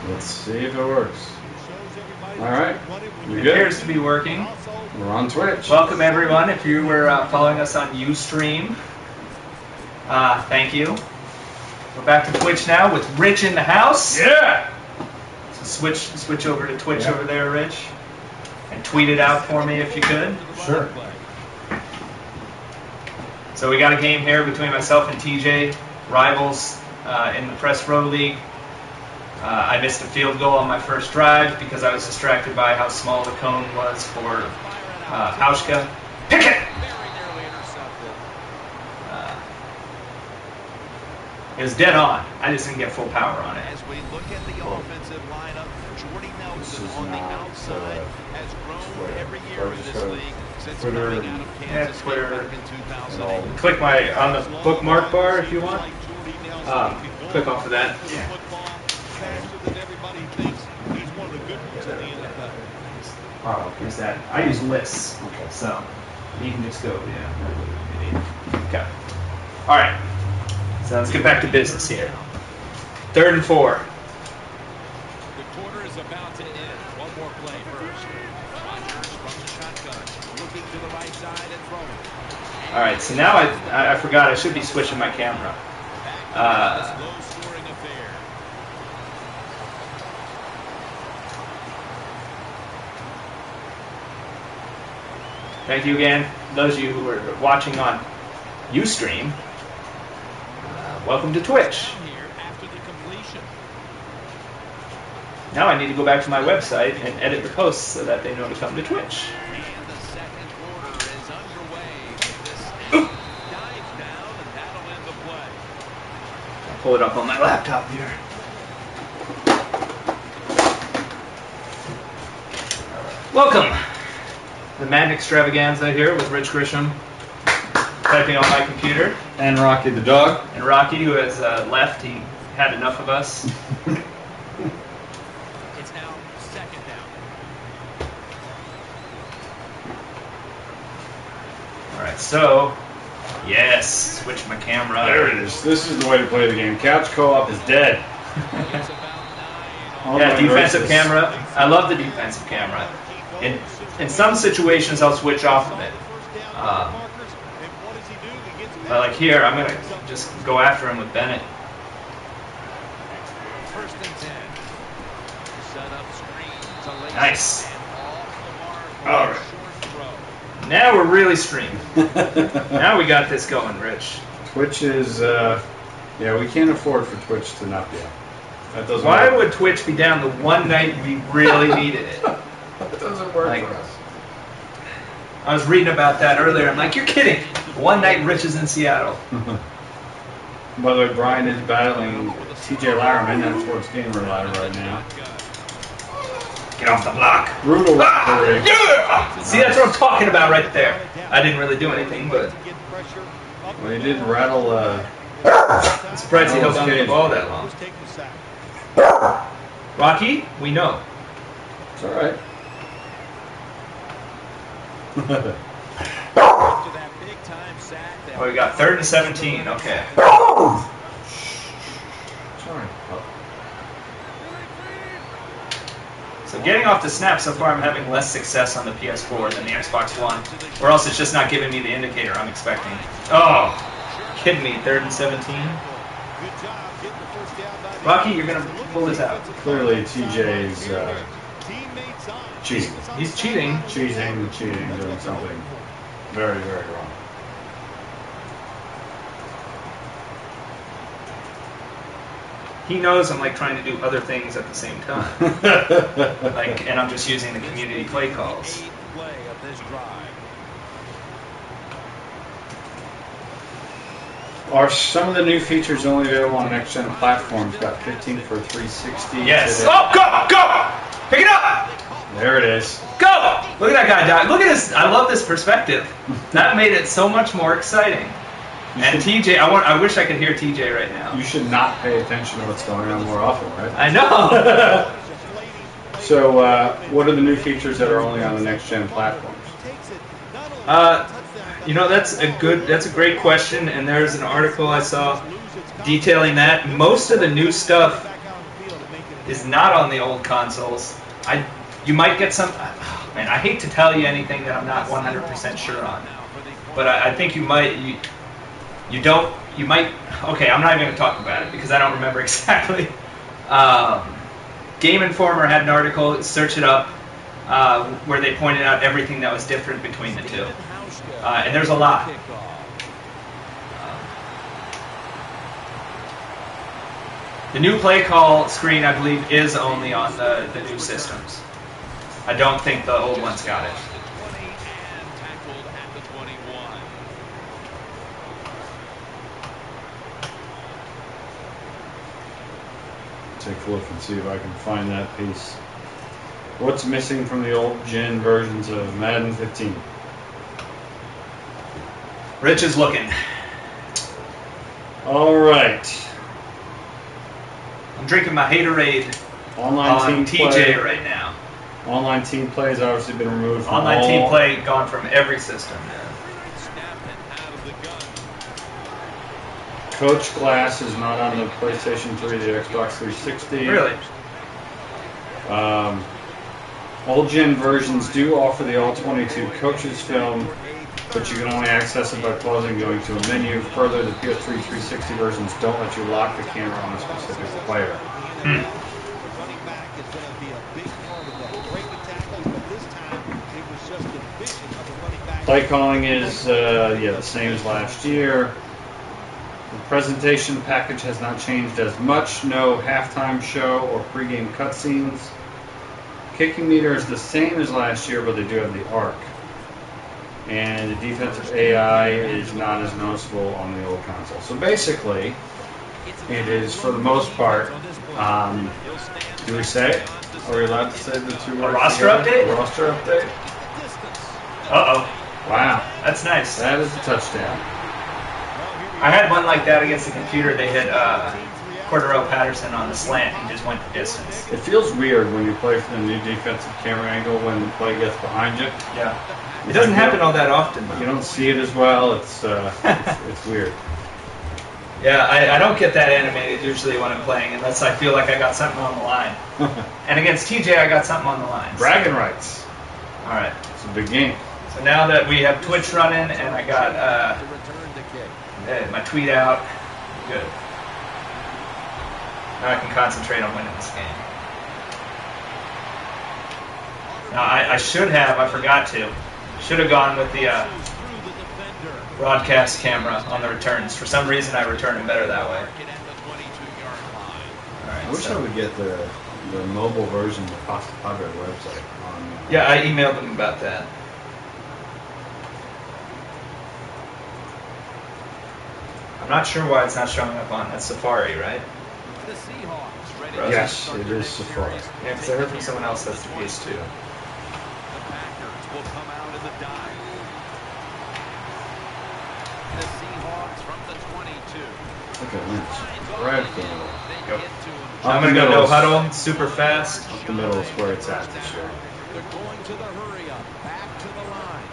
Let's see if it works. All right. It appears to be working. We're on Twitch. Welcome, everyone. If you were following us on Ustream, thank you. We're back to Twitch now with Rich in the house. Yeah! So switch over to Twitch over there, Rich. And tweet it out for me if you could. Sure. So we got a game here between myself and TJ, rivals in the Press Row League. I missed a field goal on my first drive because I was distracted by how small the cone was for Hauschka. Pick it! It was dead on. I just didn't get full power on it. As we look at the offensive lineup, Jordy Nelson on the outside has grown every year in this league since coming out of Kansas State back in 2008. Click on the bookmark bar if you want. Click off of that. Yeah. Faster than everybody thinks. He's one of the good ones in the NFL. Oh, use that. I use lists. Okay. So you can just go, yeah. Okay. All right. So let's get back to business here. 3rd and 4. The quarter is about to end. One more play first. Rodgers from the shotgun, looking to the right side and throwing. All right. So now I forgot I should be switching my camera. Low-scoring affair. Thank you again, those of you who are watching on Ustream. Welcome to Twitch. Now I need to go back to my website and edit the posts so that they know to come to Twitch. And the second quarter is underway. This dives down, and that'll end the play. I'll pull it up on my laptop here. Welcome. The Madden extravaganza here with Rich Grisham typing on my computer. And Rocky the dog. And Rocky, who has left, he had enough of us. It's now second down. All right, so, yes, switch my camera. There it is. This is the way to play the game. Couch co-op is dead. It's about 9. Yeah, defensive camera. I love the defensive camera. In some situations, I'll switch off of it. But like here, I'm going to just go after him with Bennett. First and 10. Set up screen to Lacy. Nice. And off the mark. All right. Short throw. Now we're really streaming. Now we got this going, Rich. Twitch is, yeah, we can't afford for Twitch to not be up. That doesn't Why work. would Twitch be down the one night we really needed it? That doesn't work Like- for us. I was reading about that earlier. I'm like, you're kidding. One night Rich is in Seattle. By the way, Brian is battling TJ Larriman at Sports Gamer Live right now. Get off the block. Brutal. Yeah! See, that's what I'm talking about right there. I didn't really do anything, but Well, he did rattle. I'm surprised he held on to the ball that long. Rocky, we know. It's all right. After that big-time sack that Oh, we got 3rd and 17. Okay. Sorry. So getting off the snap, so far I'm having less success on the PS4 than the Xbox One. Or else it's just not giving me the indicator I'm expecting. Oh, kidding me. 3rd and 17. Rocky, you're going to pull this out. Clearly, TJ's cheating. He's cheating. Cheating, doing something very, very wrong. He knows I'm like trying to do other things at the same time. And I'm just using the community play calls. 8th play of this drive. Are some of the new features only available on next-gen platforms? Got 15 for 360. Yes. today. Oh, go! Pick it up! There it is. Go! Look at that guy die. Look at this. I love this perspective. That made it so much more exciting. And TJ, I wish I could hear TJ right now. You should not pay attention to what's going on more often, right? I know. So, what are the new features that are only on the next-gen platforms? You know, that's a great question, and there's an article I saw detailing that. Most of the new stuff is not on the old consoles. You might get some. Oh, man, I hate to tell you anything that I'm not 100% sure on, but I think you might. You don't. You might. Okay, I'm not even going to talk about it because I don't remember exactly. Game Informer had an article. Search it up. Where they pointed out everything that was different between the two. And there's a lot. The new play call screen, I believe, is only on the new systems. I don't think the old ones got it. Take a look and see if I can find that piece. What's missing from the old gen versions of Madden 15? Rich is looking. All right. I'm drinking my Haterade Online on team TJ play. right now. Online team play has obviously been removed from Online all. team play gone from every system. Coach Glass is not on the PlayStation 3, the Xbox 360. Really? Old gen versions do offer the All-22 coaches film, but you can only access it by pausing and going to a menu. Further, the PS3 360 versions don't let you lock the camera on a specific player. Play calling is the same as last year. The presentation package has not changed as much. No halftime show or pregame cutscenes. Kicking meter is the same as last year, but they do have the arc. And the defensive AI is not as noticeable on the old console. So basically, it is for the most part. Do we say it? Are we allowed to say the two words? A roster update? A roster update. Wow, That's nice. that is a touchdown. I had one like that against the computer. They hit Cordero Patterson on the slant and just went the distance. It feels weird when you play from the new defensive camera angle when the play gets behind you. Yeah. It doesn't happen all that often, though. You don't see it as well. It's weird. Yeah, I don't get that animated usually when I'm playing unless I feel like I got something on the line. And against TJ, I got something on the line. Bragging rights. All right. It's a big game. So now that we have Twitch running and I got my tweet out, good. Now I can concentrate on winning this game. Now I forgot to. Should have gone with the broadcast camera on the returns. For some reason, I return them better that way. I wish I would get the mobile version of the Costa Padre website. Yeah, I emailed them about that. I'm not sure why it's not showing up on Safari, right? Yes, it is Safari. Yeah, because I heard from someone else that's the case too. Look at Lynch. Right up the middle. Yep. I'm going to go no huddle, super fast. Up the middle is where it's at this year. They're going to the hurry up, back to the line.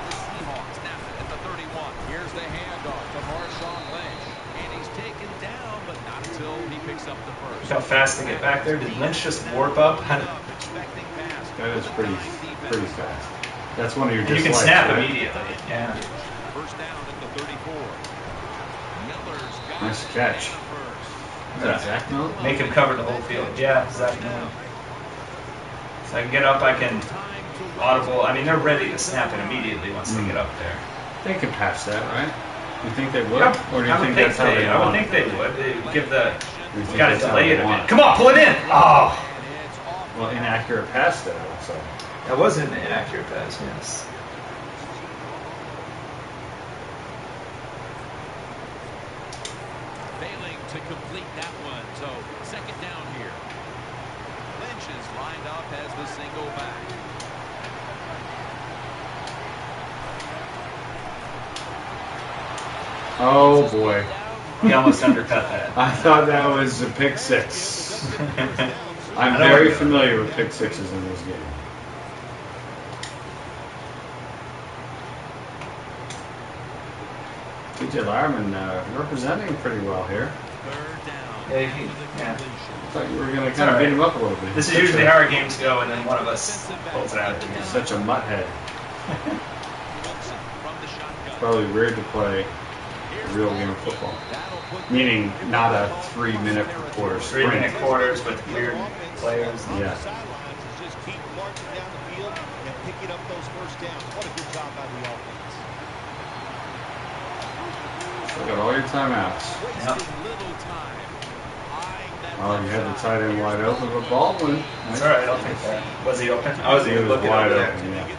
The Seahawks snap it at the 31. Here's the handoff to Marshawn Lynch. And he's taken down, but not until he picks up the first. How fast to get back there? Did Lynch just warp up? That is pretty fast. That's one of your dislikes, you can snap right? immediately. Yeah. First down at the 34. Miller's got Nice catch. Is that Zach Miller? Make him cover the whole field. Yeah, Zach Miller. So I can get up, I can audible. I mean, they're ready to snap it immediately once they get up there. They can patch that, right? You think they would? Yeah, Or do you think that's how they I would want think they would. They would give the. You think You gotta that's how delay they it a want bit. Come on, pull it in! Oh! Well, inaccurate pass that, I would say. That was an inaccurate pass, yes. failing to complete that one. So second down here. Lynch is lined up as the single back. Oh boy. He almost undercut that. I thought that was a pick six. I'm very familiar with pick sixes in this game. TJ Lyerman representing pretty well here. Yeah. I thought you were going to kind of beat him up a little bit. This is usually how our games go, and then one of us pulls it out. He's such a mutt head. It's probably weird to play a real game of football. Meaning not a 3-minute per quarter sprint. 3-minute quarters with weird players. Yeah. Just keep marching down the field and picking up those first downs. What a good job by the offense. Still got all your timeouts. Yep. Oh, you had the tight end wide open, but Baldwin. That's all right. I'll take that. Was he open? I wasn't even looking wide over open. there. Yeah.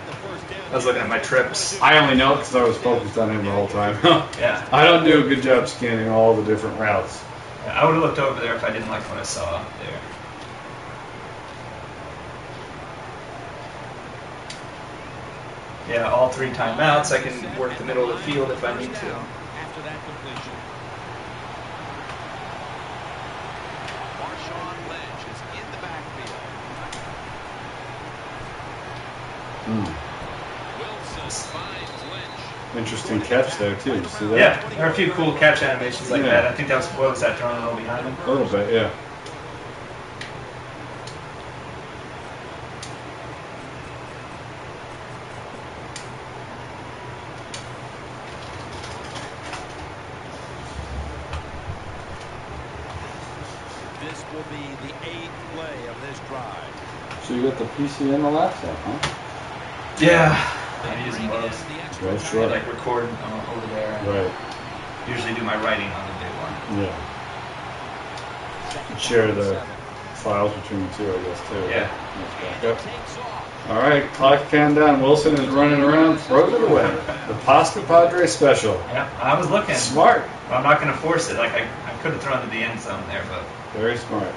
I was looking at my trips. I only know it because I was focused on him the whole time. Yeah. I don't do a good job scanning all the different routes. Yeah, I would have looked over there if I didn't like what I saw there. Yeah, all 3 timeouts. I can work the middle of the field if I need to. After that completion. Marshawn Lynch is in the backfield. Wilson finds Lynch. Interesting catch there, too. You see that? Yeah, there are a few cool catch animations like that. I think that was, what was that, throwing a little behind him? A little bit, yeah. This will be the 8th play of this drive. So you got the PC and the laptop, huh? Yeah. I'm using both. Right, I sure. like record over there. Right. Usually do my writing on the big one. Yeah. Share the files between the two, I guess, too. Yeah. Let's back up. All right, clock countdown. Wilson is running around, throws it away. The Pasta Padre special. Yeah, I was looking. Smart. Well, I'm not going to force it. Like I could have thrown to the end zone there, but Very smart.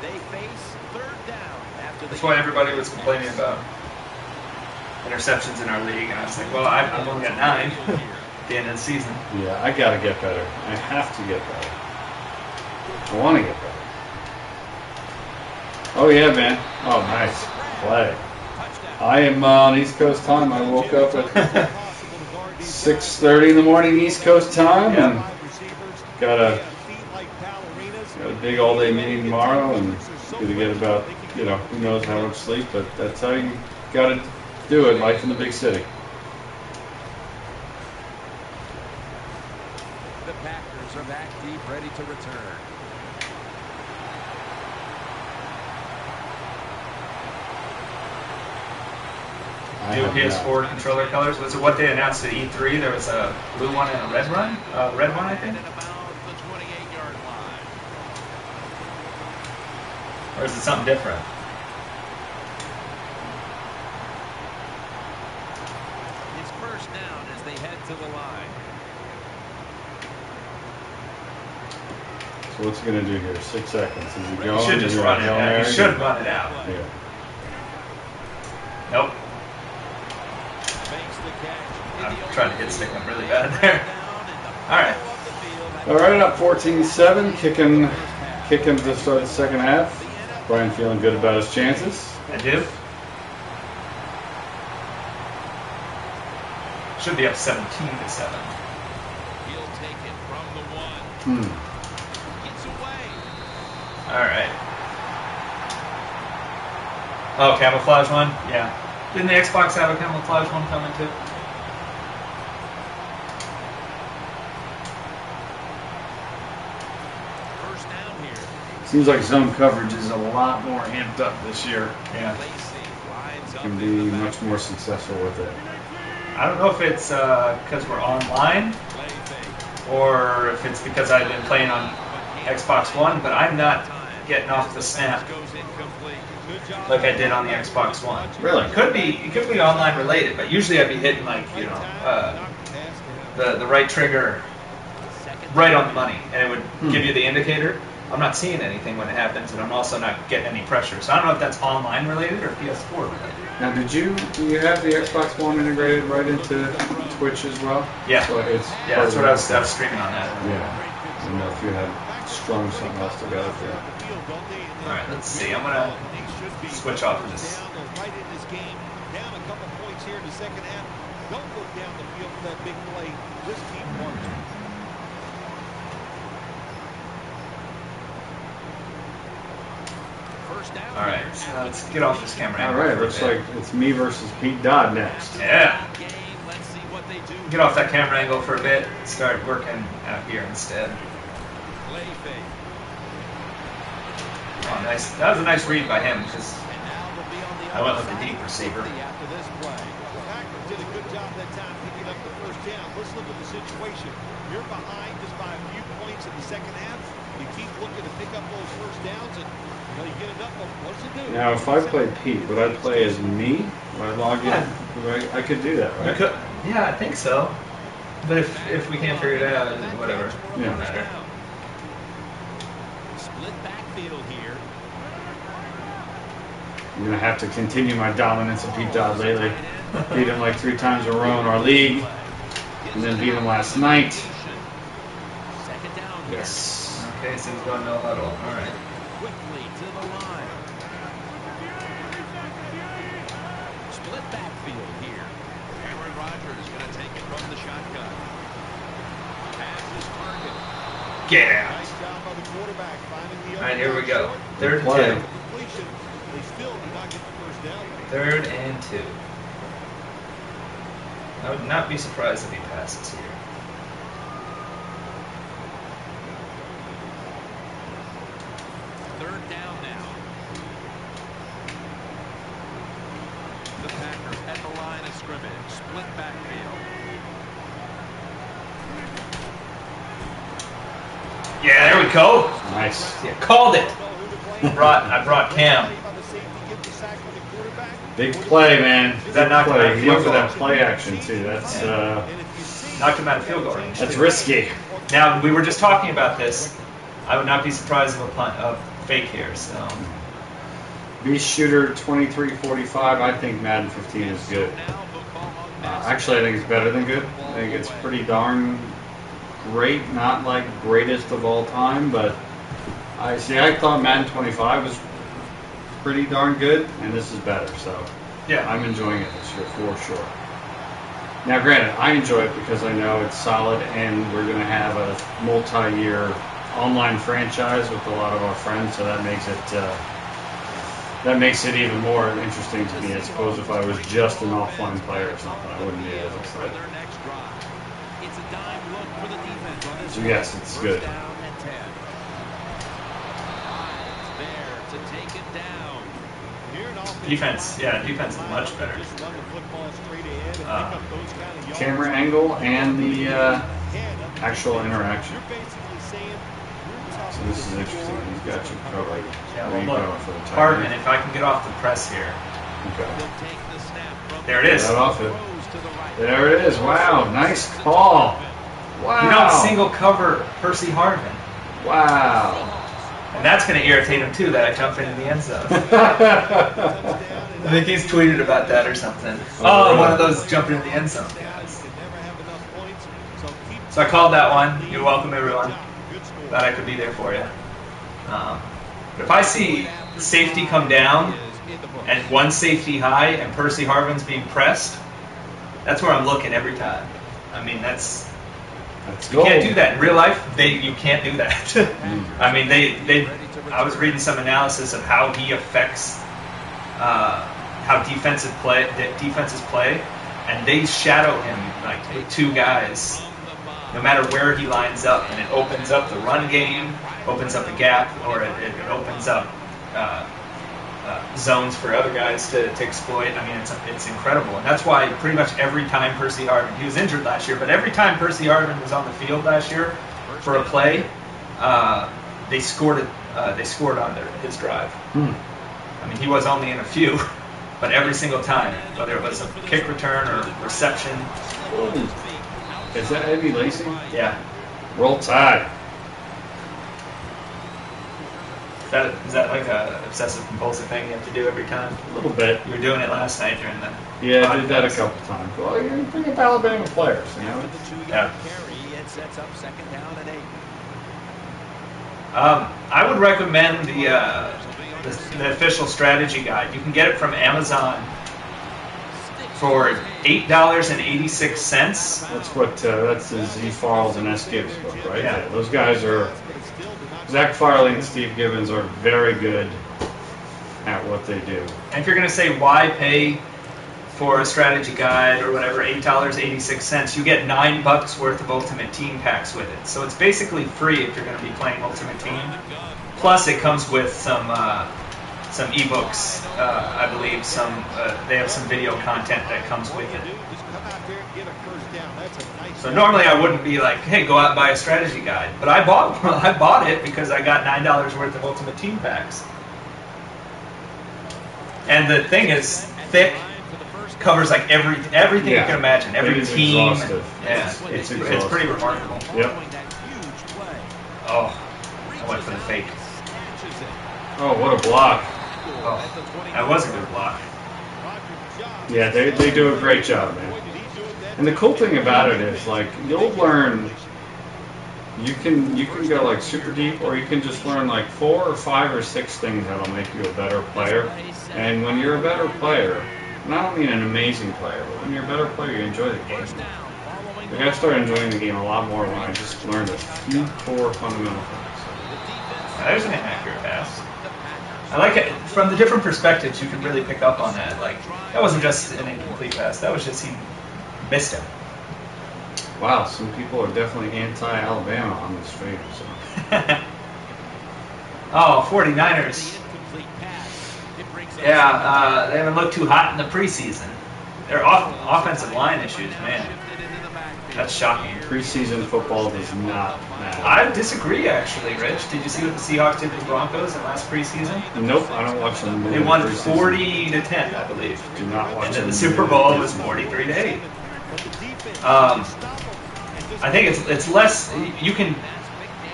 They face 3rd down after that's why everybody was complaining about interceptions in our league, and I was like, well, I've only got 9 at the end of the season. Yeah, I got to get better. I have to get better. I want to get better. Oh, yeah, man. Oh, nice play. I am on East Coast time. I woke up at 6:30 in the morning East Coast time. Yeah. And got a big all-day meeting tomorrow, and going to get about, who knows how much sleep, but that's how you got to do it, life in the big city. The Packers are back deep, ready to return. New PS4 controller colors. Was it what they announced at E3? There was a blue one and a red one. Red one, I think. Or is it something different? It's first down as they head to the line. So what's he going to do here? 6 seconds. Is he going? You should just run it out. You should run it out. Yeah. Nope. I'm trying to hit stick one really bad there. All right, up 14-7. Kicking to start the second half. Brian feeling good about his chances. I do. Should be up 17-7. He'll take it from the 1. Gets away. All right. Oh, camouflage one? Yeah. Didn't the Xbox have a camouflage one coming too? First down here. Seems like zone coverage is a lot more amped up this year. Yeah. Can be much more successful with it. I don't know if it's because we're online or if it's because I've been playing on Xbox One, but I'm not getting off the snap like I did on the Xbox One. Really? It could be online related, but usually I'd be hitting the right trigger right on the money, and it would give you the indicator. I'm not seeing anything when it happens, and I'm also not getting any pressure. So I don't know if that's online related or PS4 related. Now, do you have the Xbox One integrated right into Twitch as well? Yeah. So it's That's what I was streaming on that. Yeah. I don't know if you had strung something else together for that. All right, let's see. I'm gonna switch off of this. Right in this game, down a couple points here in the second half. Don't go down the field for that big play. Just keep marching. All right, let's get off this camera. All right, looks like it's me versus Pete Dodd next. Yeah. Get off that camera angle for a bit. Start working out here instead. Oh, nice. That was a nice read by him because I went with the deep receiver. Did a good job that time picking up the first down. Let's look at the situation. You're behind just by a few points in the second half. You keep looking to pick up those first downs, and you get enough of them. What's it do? Now, if I played Pete, would I play as me? Would I log in? I could do that, right? Yeah, I think so. But if we can't figure it out, then whatever. Yeah. Doesn't matter. Split backfield here. I'm going to have to continue my dominance of Pete Dodd lately. Beat him like 3 times in a row in our league. And then beat him last night. Second down. Yes. Okay, so he's going no huddle. All right. Quickly to the line. Split backfield here. Aaron Rodgers is going to take it from the shotgun. Pass is target. Get out. Nice job by the quarterback finding the. All right, here we go. Third and Play. 2. They still do not get the first down. Third and 2. I would not be surprised if he passes here. Third down now. The Packers at the line of scrimmage. Split backfield. Yeah, there we go. Nice. Yeah, called it. I brought Cam. Big play, man. That knocked him out of He field went for goal. that play action, too. That's Knocked him out of field goal range. that's too. risky. Now, we were just talking about this. I would not be surprised if a punt of fake here. So Beast Shooter 2345. I think Madden 15 is good. Actually, I think it's better than good. I think it's pretty darn great. Not like greatest of all time, but I thought Madden 25 was pretty darn good, and this is better. So yeah, I'm enjoying it this year for sure. Now, granted, I enjoy it because I know it's solid, and we're going to have a multi-year online franchise with a lot of our friends, so that makes it even more interesting to me. I suppose if I was just an offline player or something, I wouldn't be as excited. So yes, it's good. Defense is much better. Camera angle and the actual interaction. So this is interesting. He's got you covered. Yeah, Where you well, going look, for the tight Hardman, end? if I can get off the press here. Okay. There it is. Get off it. There it is. Wow, nice call. Wow. You don't single cover Percy Hardman. Wow. And that's going to irritate him too, that I jumped into the end zone. I think he's tweeted about that or something. Oh, one of those jumping in the end zone guys. So I called that one. You're welcome, everyone. Glad I could be there for you. But if I see the safety come down and one safety high and Percy Harvin's being pressed, that's where I'm looking every time. I mean, you can't do that in real life. You can't do that. I mean, I was reading some analysis of how he affects how defenses play, and they shadow him like with 2 guys, no matter where he lines up, and it opens up the run game, opens up a gap, or it opens up zones for other guys to exploit. I mean, it's incredible, and that's why pretty much every time Percy Harvin, he was injured last year, but every time Percy Harvin was on the field last year for a play, they scored on his drive. I mean, he was only in a few, but every single time, whether it was a kick return or reception. Is that Eddie Lacy? Yeah. Roll Tide. Is that like a obsessive compulsive thing you have to do every time? A little bit. You were doing it last night during the Yeah, I did that a couple times. Well, you bring up Alabama players, you know? Yeah. I would recommend the official strategy guide. You can get it from Amazon for $8.86. That's the Z Farles and S. Gibbs book, right? Yeah. Those guys are, Zach Farley and Steve Gibbons are very good at what they do. And if you're going to say why pay for a strategy guide or whatever, $8.86, you get $9 worth of Ultimate Team packs with it. So it's basically free if you're going to be playing Ultimate Team. Plus, it comes with some ebooks, I believe. They have some video content that comes with it. So normally I wouldn't be like, hey, go out and buy a strategy guide. But I bought it because I got $9 worth of Ultimate Team packs. And the thing is thick, covers like everything you can imagine, every team. Exhaustive. Yeah, it's pretty remarkable. Yep. Oh, I went for the fake. Oh, what a block. Oh, that was a good block. Yeah, they do a great job, man. And the cool thing about it is, like, you'll learn. You can go like super deep, or you can just learn like 4 or 5 or 6 things that'll make you a better player. And when you're a better player, and I don't mean an amazing player, but when you're a better player, you enjoy the game. Like, I started enjoying the game a lot more when I just learned a few core fundamental things. There's an inaccurate pass. I like it from the different perspectives. You can really pick up on that. Like, that wasn't just an incomplete pass. That was just he missed him. Wow, some people are definitely anti-Alabama on the stream. So. Oh, 49ers. Yeah, they haven't looked too hot in the preseason. Their offensive line issues, man. That's shocking. Preseason football does not matter. I disagree, actually, Rich. Did you see what the Seahawks did to the Broncos in last preseason? Nope, I don't watch them. They won 40-10, I believe. Do not watch them. And them. then the Super Bowl was 43-8. I think it's less. You can,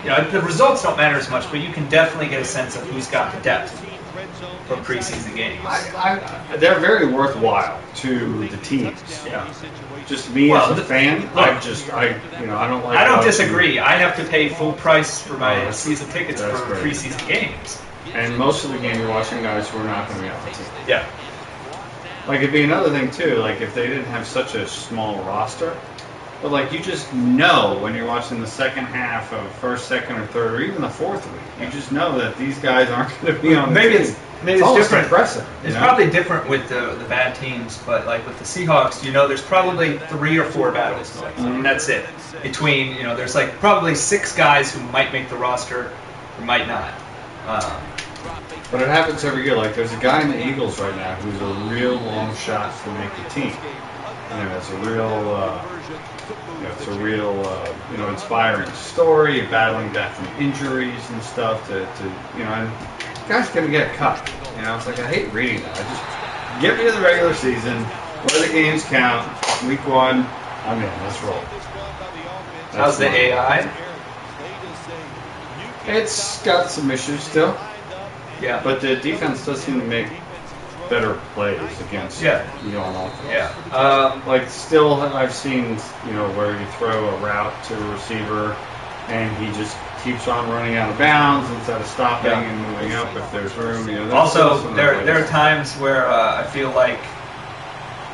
the results don't matter as much, but you can definitely get a sense of who's got the depth from preseason games. They're very worthwhile to the teams. Yeah. Just me as a fan, look, I don't like. I don't disagree. I have to pay full price for my season tickets for preseason games. And most of the game you're watching guys who are not going to be on the team. Yeah. Like, it'd be another thing too. Like, if they didn't have such a small roster. But, like, you just know when you're watching the second half of first, second, or third, or even the fourth week, you just know that these guys aren't going to be on the team. Maybe it's different. Impressive. It's probably different with the bad teams, but, like, with the Seahawks, there's probably 3 or 4 battles going on. And that's it. Between, there's, like, probably 6 guys who might make the roster or might not. But it happens every year. Like, there's a guy in the Eagles right now who's a real long shot to make the team. It's a real, inspiring story, battling back from injuries and stuff. And guys gonna get cut. It's like I hate reading that. I just get me to the regular season, where the games count. Week 1, I'm in. Let's roll. How's the AI? It's got some issues still. Yeah, but the defense does seem to make better plays against on offense. Yeah. Still, I've seen where you throw a route to a receiver and he just keeps on running out of bounds instead of stopping and moving up if there's room. Also, there are times where I feel like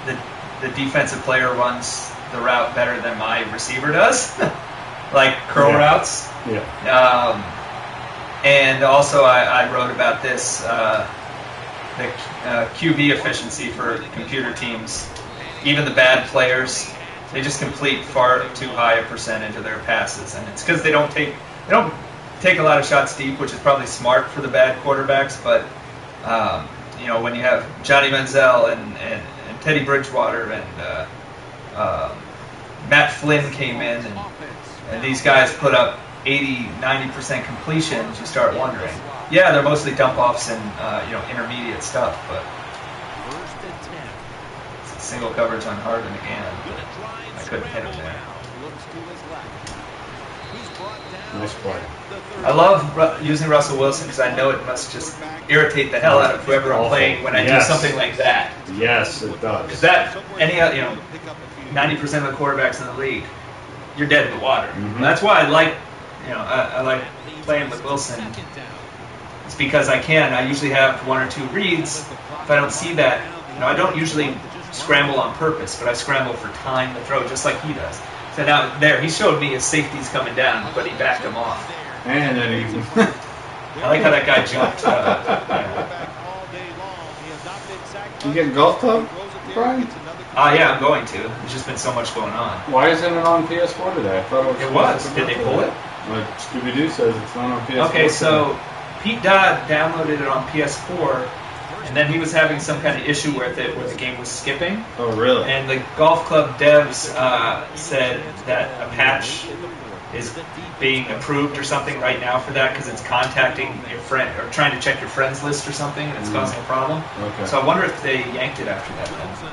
the defensive player runs the route better than my receiver does, like curl routes. Yeah. And also, I wrote about this. The QB efficiency for computer teams, even the bad players, they just complete far too high a percentage of their passes, and it's because they don't take a lot of shots deep, which is probably smart for the bad quarterbacks. But when you have Johnny Manziel and Teddy Bridgewater and Matt Flynn came in, and these guys put up 80-90% completions, you start wondering. Yeah, they're mostly dump-offs and intermediate stuff, but single coverage on Harden again. I couldn't hit him there. Nice play. I love using Russell Wilson because I know it must just irritate the hell out of whoever I'm playing when I do something like that. Yes, it does. Because 90% of the quarterbacks in the league, you're dead in the water. Mm-hmm. That's why I like playing with Wilson. It's because I usually have 1 or 2 reads. If I don't see that, I don't usually scramble on purpose, but I scramble for time to throw, just like he does. So now he showed me his safety's coming down, but he backed him off. And then I like how that guy jumped. You getting golf club, Brian? Yeah, I'm going to. There's just been so much going on. Why isn't it on PS4 today? I thought it was. Did they pull it? Like Scooby-Doo says it's not on PS4. Okay, so Pete Dodd downloaded it on PS4, and then he was having some kind of issue with it where the game was skipping. Oh, really? And the golf club devs said that a patch is being approved or something right now for that because it's contacting your friend or trying to check your friends list or something, and it's causing a problem. Okay. So I wonder if they yanked it after that then.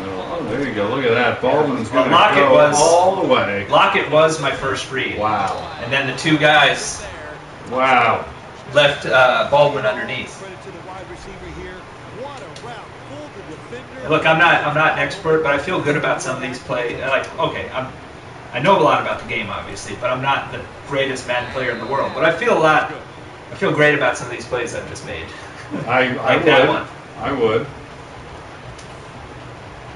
Oh, there you go. Look at that. Baldwin's going to Lockett go was, all the way. Lockett was my first read. Wow. And then the two guys left Baldwin underneath. Look, I'm not an expert, but I feel good about some of these plays. Like, okay, I know a lot about the game, obviously, but I'm not the greatest Madden player in the world. But I feel great about some of these plays I've just made. I like would. That one. I would.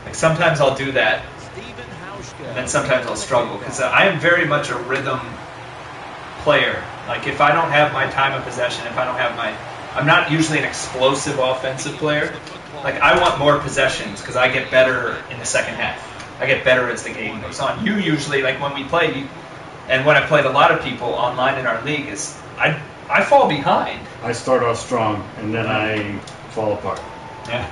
Like sometimes I'll do that, and then sometimes I'll struggle because I am very much a rhythm player. Like if I don't have my time of possession, I'm not usually an explosive offensive player. Like I want more possessions because I get better in the second half. I get better as the game goes on. You usually, like when we play, and when I played a lot of people online in our league, is I fall behind. I start off strong and then I fall apart. Yeah.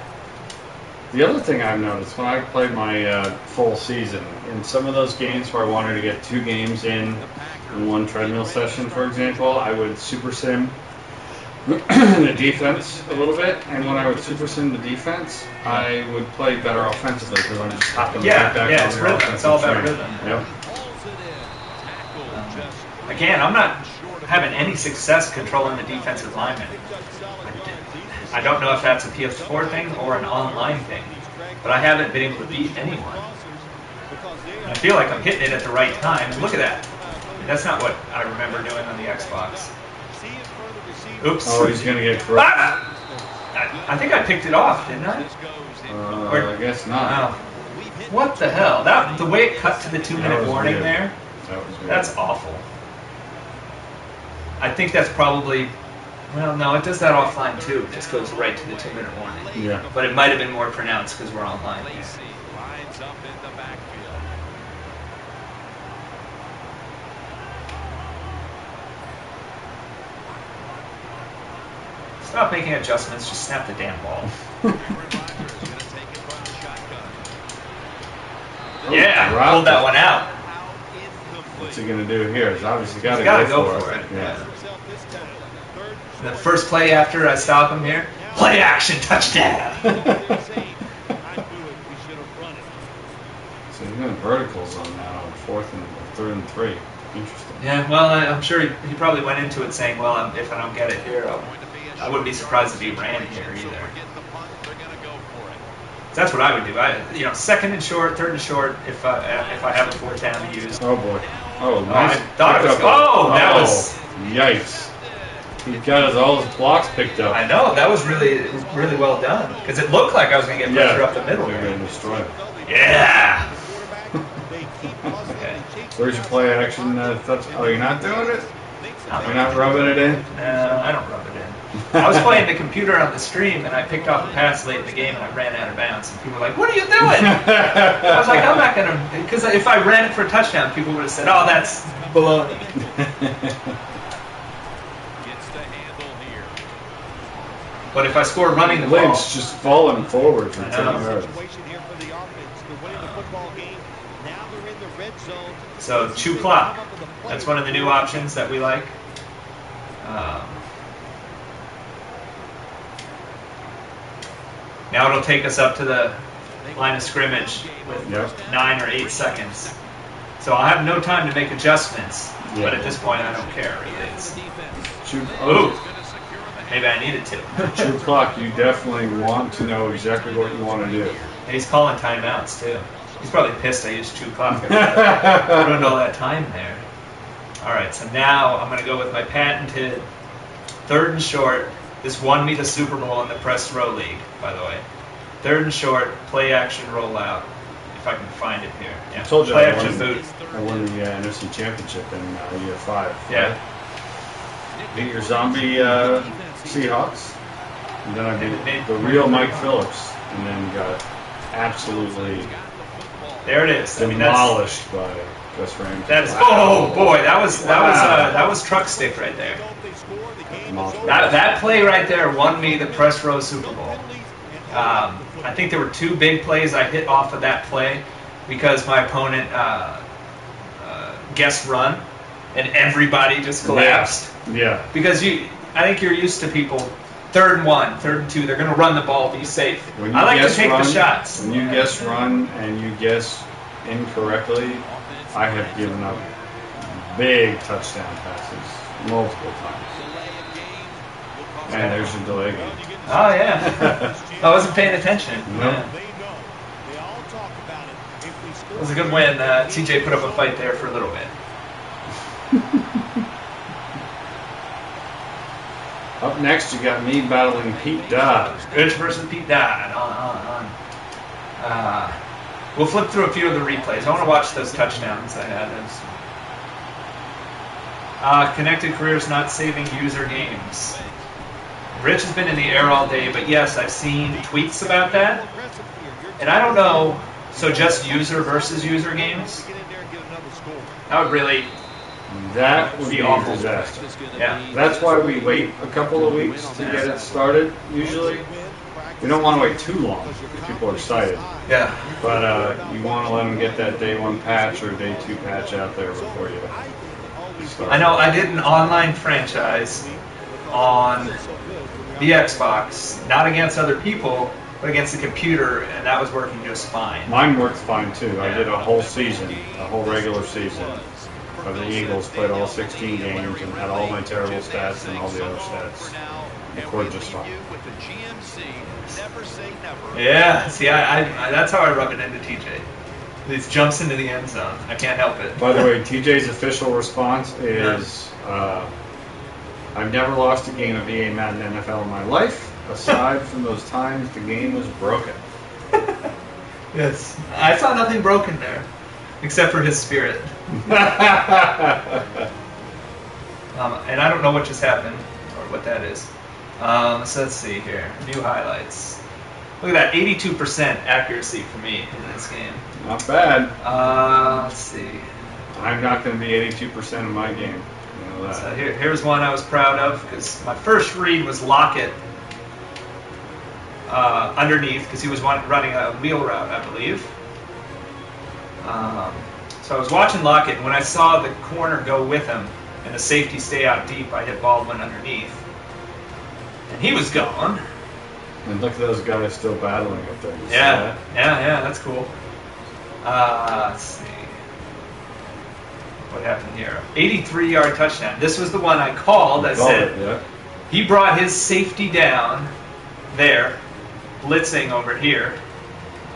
The other thing I've noticed when I played my full season, in some of those games where I wanted to get 2 games in one treadmill session, for example, I would super sim the defense a little bit, and when I would super sim the defense, I would play better offensively because I'm just hopping right back on it's the rhythm. offensive It's all about train. rhythm. Yep. Again, I'm not having any success controlling the defensive lineman. I don't know if that's a PS4 thing or an online thing, but I haven't been able to beat anyone. And I feel like I'm hitting it at the right time. And look at that. That's not what I remember doing on the Xbox. Oops. Oh, he's going to get broke. I think I picked it off, didn't I? I guess not. Oh. What the hell? The way it cut to the 2-minute warning weird. there, That was weird. that's awful. I think that's probably, well, no, it does that offline too. It just goes right to the 2-minute warning. Yeah. But it might have been more pronounced because we're online. Stop making adjustments, just snap the damn ball. Yeah, pulled that one out. What's he going to do here? He's obviously got to go for it. Yeah. The first play after I stop him here, play action, touchdown. So he's going verticals on that on 4th and 3rd and 3. Interesting. Yeah, well, I'm sure he probably went into it saying, well, if I don't get it here, I wouldn't be surprised if he ran here either. That's what I would do. 2nd and short, 3rd and short, if I have a 4th down to use. Oh boy. Oh, nice. I thought it was. That was. Yikes. He got all his blocks picked up. I know, that was really, really well done. Because it looked like I was going to get pressure up the middle. They're going to destroy him. Yeah! Okay. Where's your play action touch? Oh, you're not doing it? You're not rubbing it in? I don't rub it in. I was playing the computer on the stream, and I picked off a pass late in the game, and I ran out of bounds. And people were like, what are you doing? I was like, I'm not going to... Because if I ran it for a touchdown, people would have said, oh, that's baloney. But if I score running the ball... Lynch just falling forward for 10 yards. So, chew clock. That's one of the new options that we like. Now it'll take us up to the line of scrimmage with 9 or 8 seconds. So I'll have no time to make adjustments, but at this point I don't care really. Maybe I needed to. Chew clock, you definitely want to know exactly what you want to do. And he's calling timeouts too. He's probably pissed I used chew clock. I ruined all that time there. Alright, so now I'm going to go with my patented 3rd and short. This won me the Super Bowl in the Press Row League, by the way. 3rd and short, play action rollout. If I can find it here. Yeah. I told you play I action boot. won the NFC Championship in year 5. Yeah. Beat your zombie Seahawks. And then I beat the real Mike Phillips, and then got absolutely there it is. demolished by Gus Ramsey. That's oh boy, that was truck stick right there. That play right there won me the press row Super Bowl. I think there were 2 big plays I hit off of that play because my opponent guessed run, and everybody just collapsed. Yeah. Because I think you're used to people 3rd and 1, 3rd and 2. They're going to run the ball, be safe. I like to take the shots. When you guess run and you guess incorrectly, I have given up big touchdown passes multiple times. And there's your delay game. Oh yeah. I wasn't paying attention. No. Yeah. It was a good win. TJ put up a fight there for a little bit. Up next, you got me battling Pete Dodd. Rich versus Pete Dodd. We'll flip through a few of the replays. I want to watch those touchdowns I had. Connected careers not saving user games. Rich has been in the air all day, but yes, I've seen tweets about that. And I don't know, so just user versus user games? That would really be a awful. disaster. Yeah. That's why we wait a couple of weeks to get it started, usually. We don't want to wait too long if people are excited. Yeah. But you want to let them get that day 1 patch or day 2 patch out there before you start. I know I did an online franchise on the Xbox, not against other people, but against the computer, and that was working just fine. Mine worked fine too. I did a whole season, a whole regular season of the Eagles, played all 16 games and had all my terrible stats and all the other stats. It worked just fine. Yeah, see, I that's how I rub it into TJ. He jumps into the end zone. I can't help it. By the way, TJ's official response is, I've never lost a game of EA Madden NFL in my life. Aside from those times the game was broken. Yes. I saw nothing broken there, except for his spirit. And I don't know what just happened, or what that is. So let's see here. New highlights. Look at that, 82% accuracy for me in this game. Not bad. Let's see. I'm not going to be 82% in my game. You know that. So here's one I was proud of, because my first read was Lockett underneath, because he was running a wheel route, I believe. So I was watching Lockett, and when I saw the corner go with him and the safety stay out deep, I hit Baldwin underneath. And he was gone. And look at those guys still battling up there. Yeah, that's cool. Let's see. What happened here? 83-yard touchdown. This was the one I called. I said he brought his safety down there, blitzing over here.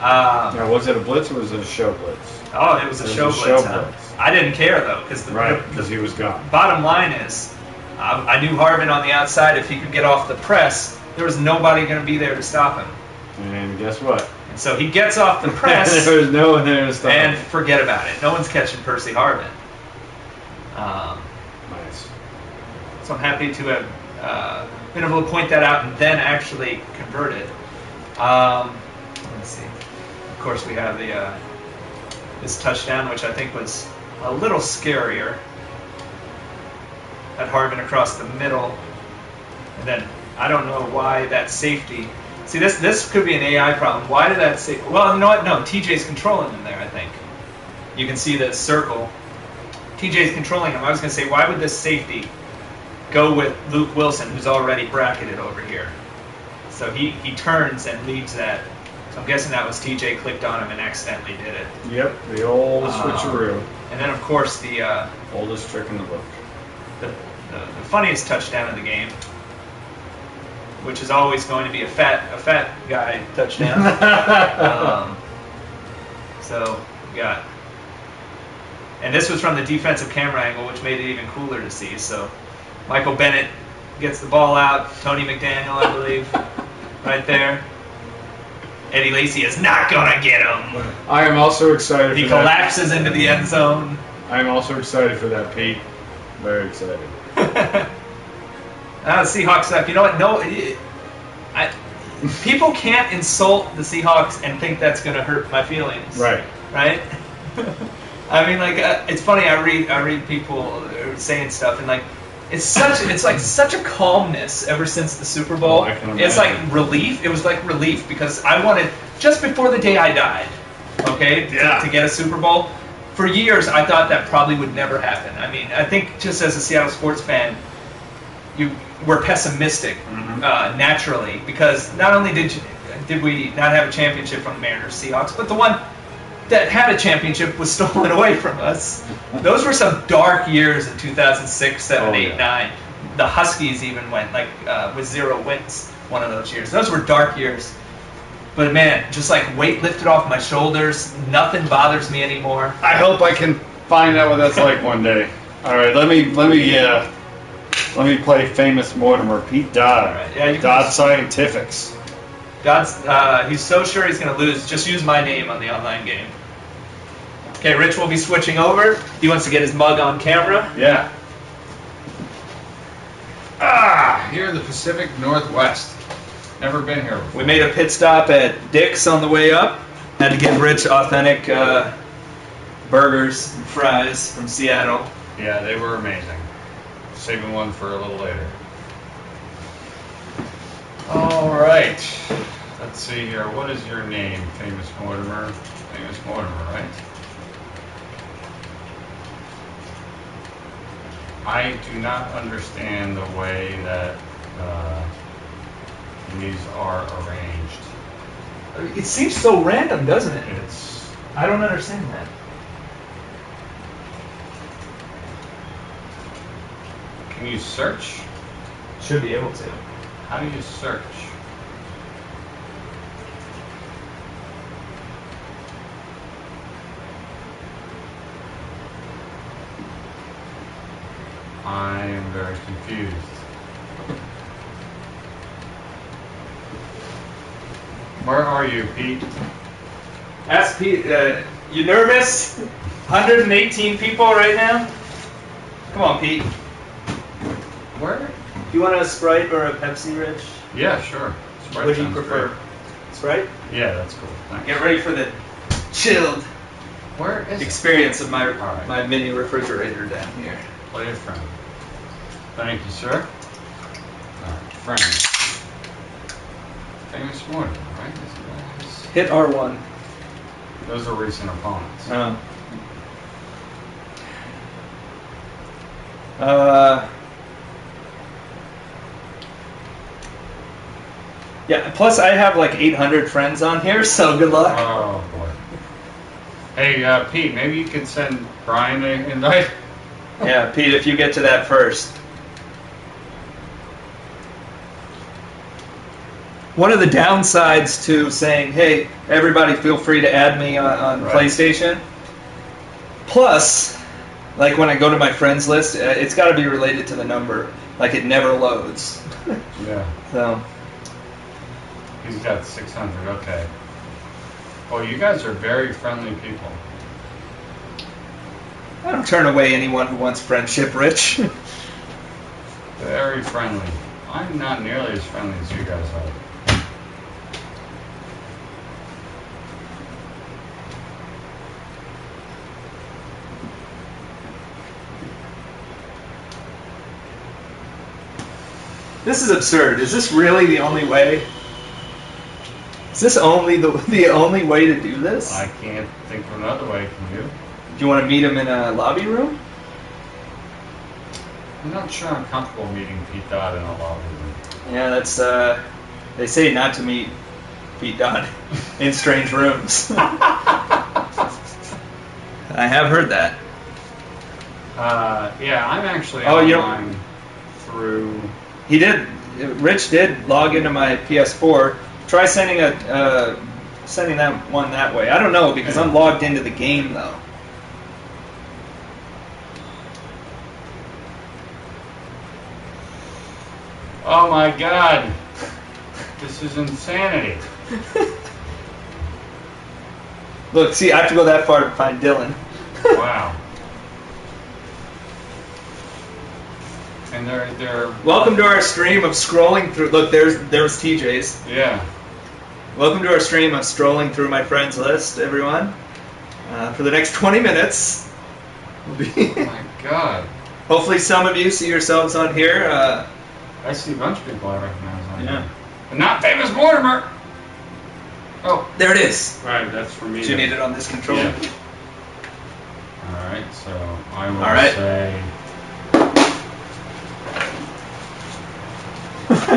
Now, was it a blitz or was it a show blitz? Oh, it was a show blitz. I didn't care, though, because he was gone. Bottom line is, I knew Harvin on the outside, if he could get off the press, there was nobody going to be there to stop him. And guess what? And so he gets off the press. There was no one there to stop him. And forget about it. No one's catching Percy Harvin. Nice. So I'm happy to have been able to point that out and then actually convert it. Let's see. Of course, we have the this touchdown, which I think was a little scarier. Had Harvin across the middle, and then I don't know why that safety. See, this could be an AI problem. Why did that safety? Well, you know what? No, TJ's controlling him there. I think you can see the circle. TJ's controlling him. I was going to say, why would this safety go with Luke Wilson, who's already bracketed over here? So he turns and leaves that. So I'm guessing that was TJ clicked on him and accidentally did it. Yep, the old switcheroo. And then, of course, the oldest trick in the book. The funniest touchdown of the game, which is always going to be a fat guy touchdown. So we got, and this was from the defensive camera angle, which made it even cooler to see. So Michael Bennett gets the ball out, Tony McDaniel, I believe, right there. Eddie Lacy is not gonna get him. I am also excited. He collapses into the end zone. I am also excited for that, Pete. Very excited. Seahawks up. You know what? No, People can't insult the Seahawks and think that's going to hurt my feelings. Right. Right? I mean, like, it's funny. I read people saying stuff, and like, it's like such a calmness ever since the Super Bowl. Oh, I can It's imagine. like relief. It was like relief because I wanted just before the day I died, okay, to get a Super Bowl. For years, I thought that probably would never happen. I mean, I think just as a Seattle sports fan, we're pessimistic naturally because not only did we not have a championship from the Mariners, Seahawks, but the one that had a championship was stolen away from us. Those were some dark years in 2006, 7, 8, 9. The Huskies even went with 0 wins one of those years. Those were dark years. But man, just like weight lifted off my shoulders, nothing bothers me anymore. I hope I can find out what that's like one day. All right, let me play famous Mortimer, Pete Dodd. Right, yeah, Dodd Scientifics. He's so sure he's going to lose. Just use my name on the online game. Okay, Rich will be switching over. He wants to get his mug on camera. Yeah. Here in the Pacific Northwest. Never been here before. We made a pit stop at Dick's on the way up. Had to give Rich authentic burgers and fries from Seattle. Yeah, they were amazing. Saving one for a little later. All right. Let's see here. What is your name, Famous Mortimer? Famous Mortimer, right? I do not understand the way that these are arranged. It seems so random, doesn't it? I don't understand that. Can you search? Should be able to. How do you search? I am very confused. Where are you, Pete? Ask Pete. You nervous? 118 people right now? Come on, Pete. Where? Do you want a Sprite or a Pepsi, Rich? Yeah, sure. Sprite What do you sounds prefer? great. Sprite? Yeah, that's cool. Thanks. Get ready for the chilled Where is it? experience of my right. my mini refrigerator down here. Play a friend. Thank you, sir. Alright, friend. Famous Mortimer, right? Hit R1. Those are recent opponents. Yeah, plus I have like 800 friends on here, so good luck. Oh, boy. Hey, Pete, maybe you could send Brian an invite? Yeah, Pete, if you get to that first. One of the downsides to saying, hey, everybody feel free to add me on Right. PlayStation. Plus, like when I go to my friends list, it's got to be related to the number. Like it never loads. Yeah. So, He's got 600, okay. Well, you guys are very friendly people. I don't turn away anyone who wants friendship, Rich. Very friendly. I'm not nearly as friendly as you guys are. This is absurd. Is this really the only way? Is this only the only way to do this? I can't think of another way, can you? Do you want to meet him in a lobby room? I'm not sure I'm comfortable meeting Pete Dodd in a lobby room. Yeah, that's they say not to meet Pete Dodd in strange rooms. I have heard that. Yeah, I'm actually you online through... He did. Rich did log into my PS4. Try sending that one that way. I don't know because I'm logged into the game though. Oh my god! This is insanity. Look, see, I have to go that far to find Dylan. Wow. And they're Welcome to our stream of scrolling through. Look, there's TJ's. Yeah. Welcome to our stream of scrolling through my friends list, everyone. For the next 20 minutes. Oh my God. Hopefully some of you see yourselves on here. I see a bunch of people I recognize on Yeah. here. But not famous Mortimer. Oh. There it is. Right, that's for me. Do you need it on this controller? Yeah. Alright, so I will say...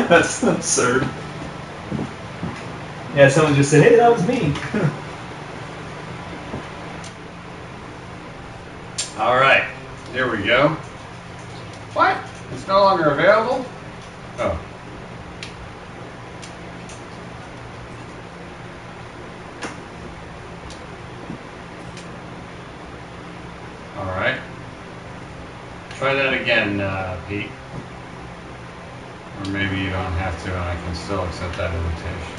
That's absurd. Yeah, someone just said, hey, that was me. Alright, here we go. What? It's no longer available? Oh. Alright. Try that again, Pete. Or maybe you don't have to and I can still accept that invitation.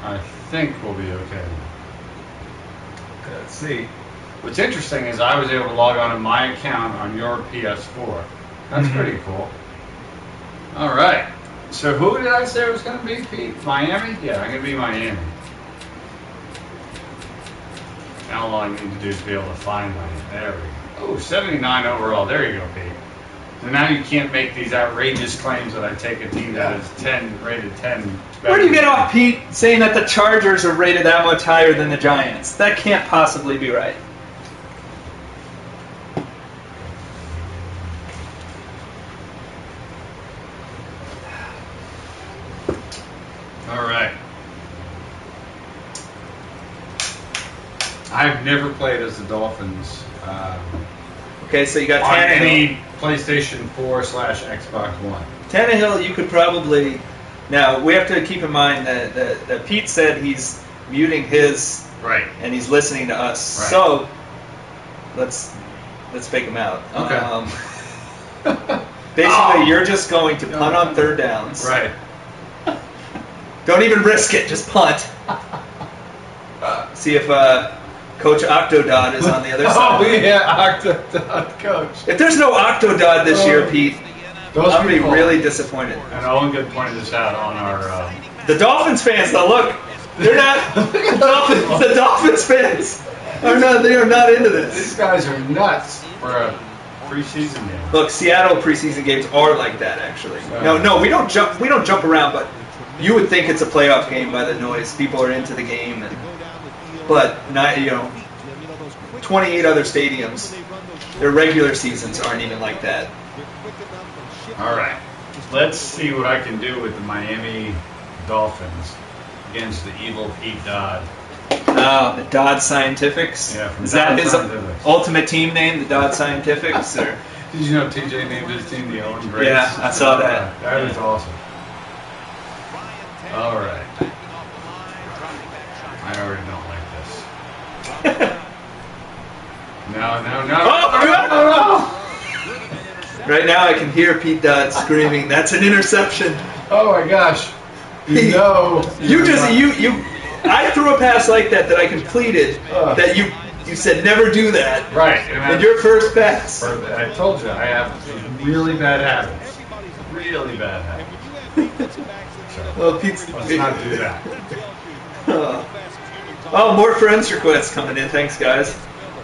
I think we'll be okay. Let's see. What's interesting is I was able to log on to my account on your PS4. That's pretty cool. All right. So who did I say it was going to be, Pete? Miami? Yeah, I'm going to be Miami. Now all I need to do is be able to find Miami. There we go. Oh, 79 overall. There you go, Pete. So now you can't make these outrageous claims that I take a team that is 10, rated 10. Where do you get off, Pete, saying that the Chargers are rated that much higher than the Giants? That can't possibly be right. All right. I've never played as the Dolphins. Okay, so you got On Tannehill. any PlayStation 4/Xbox One. Tannehill, you could probably... Now, we have to keep in mind that Pete said he's muting his... Right. And he's listening to us. Right. So, let's fake him out. Okay. Basically, you're just going to punt on third downs. Right. Don't even risk it. Just punt. See if Coach Octodad is on the other side. Oh, yeah, Octodad coach. If there's no Octodad this year, Pete, Those I'm going to be people- really disappointed. And Owen Good pointed this out on our... The Dolphins fans, though, look, they're not... the Dolphins fans are not, they are not into this. These guys are nuts for a preseason game. Look, Seattle preseason games are like that, actually. No, we don't jump around, but you would think it's a playoff game by the noise. People are into the game, but not, 28 other stadiums, their regular seasons aren't even like that. All right. Let's see what I can do with the Miami Dolphins against the evil Pete Dodd. The Dodd Scientifics? Yeah, from Is that Dodd his Scientifics. ultimate team name, the Dodd Scientifics? Or? Did you know TJ named his team the Owen Grace? Yeah, I saw that. That is awesome. All right. I already don't like this. No. Right now I can hear Pete Dodd screaming, "That's an interception." Oh my gosh. I threw a pass like that I completed that you said never do that. Right. And your first pass. I told you, I have really bad habits. Really bad habits. Well, Pete's... Let's not do that. Oh, more friends requests coming in. Thanks, guys.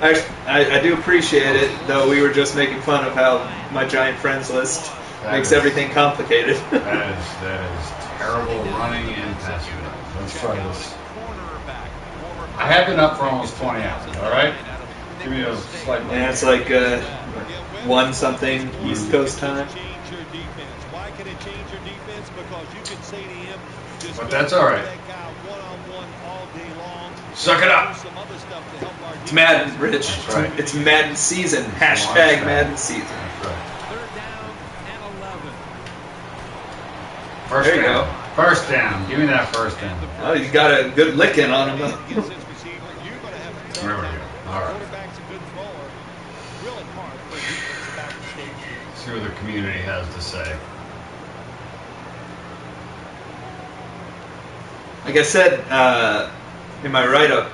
I do appreciate it, though we were just making fun of how my giant friends list makes everything complicated. That is terrible running and passing. Let's try this. I have been up for almost 20 hours, all right? Give me a slight... And it's like 1 something East Coast time. But that's all right. Suck it up. It's Madden, Rich. That's right. It's Madden season. Hashtag Madden season. That's right. First There you down. go. First down. Give me that first down. Oh, he's got a good licking on him. There we go. All right. See what the community has to say. like I said in my write-up,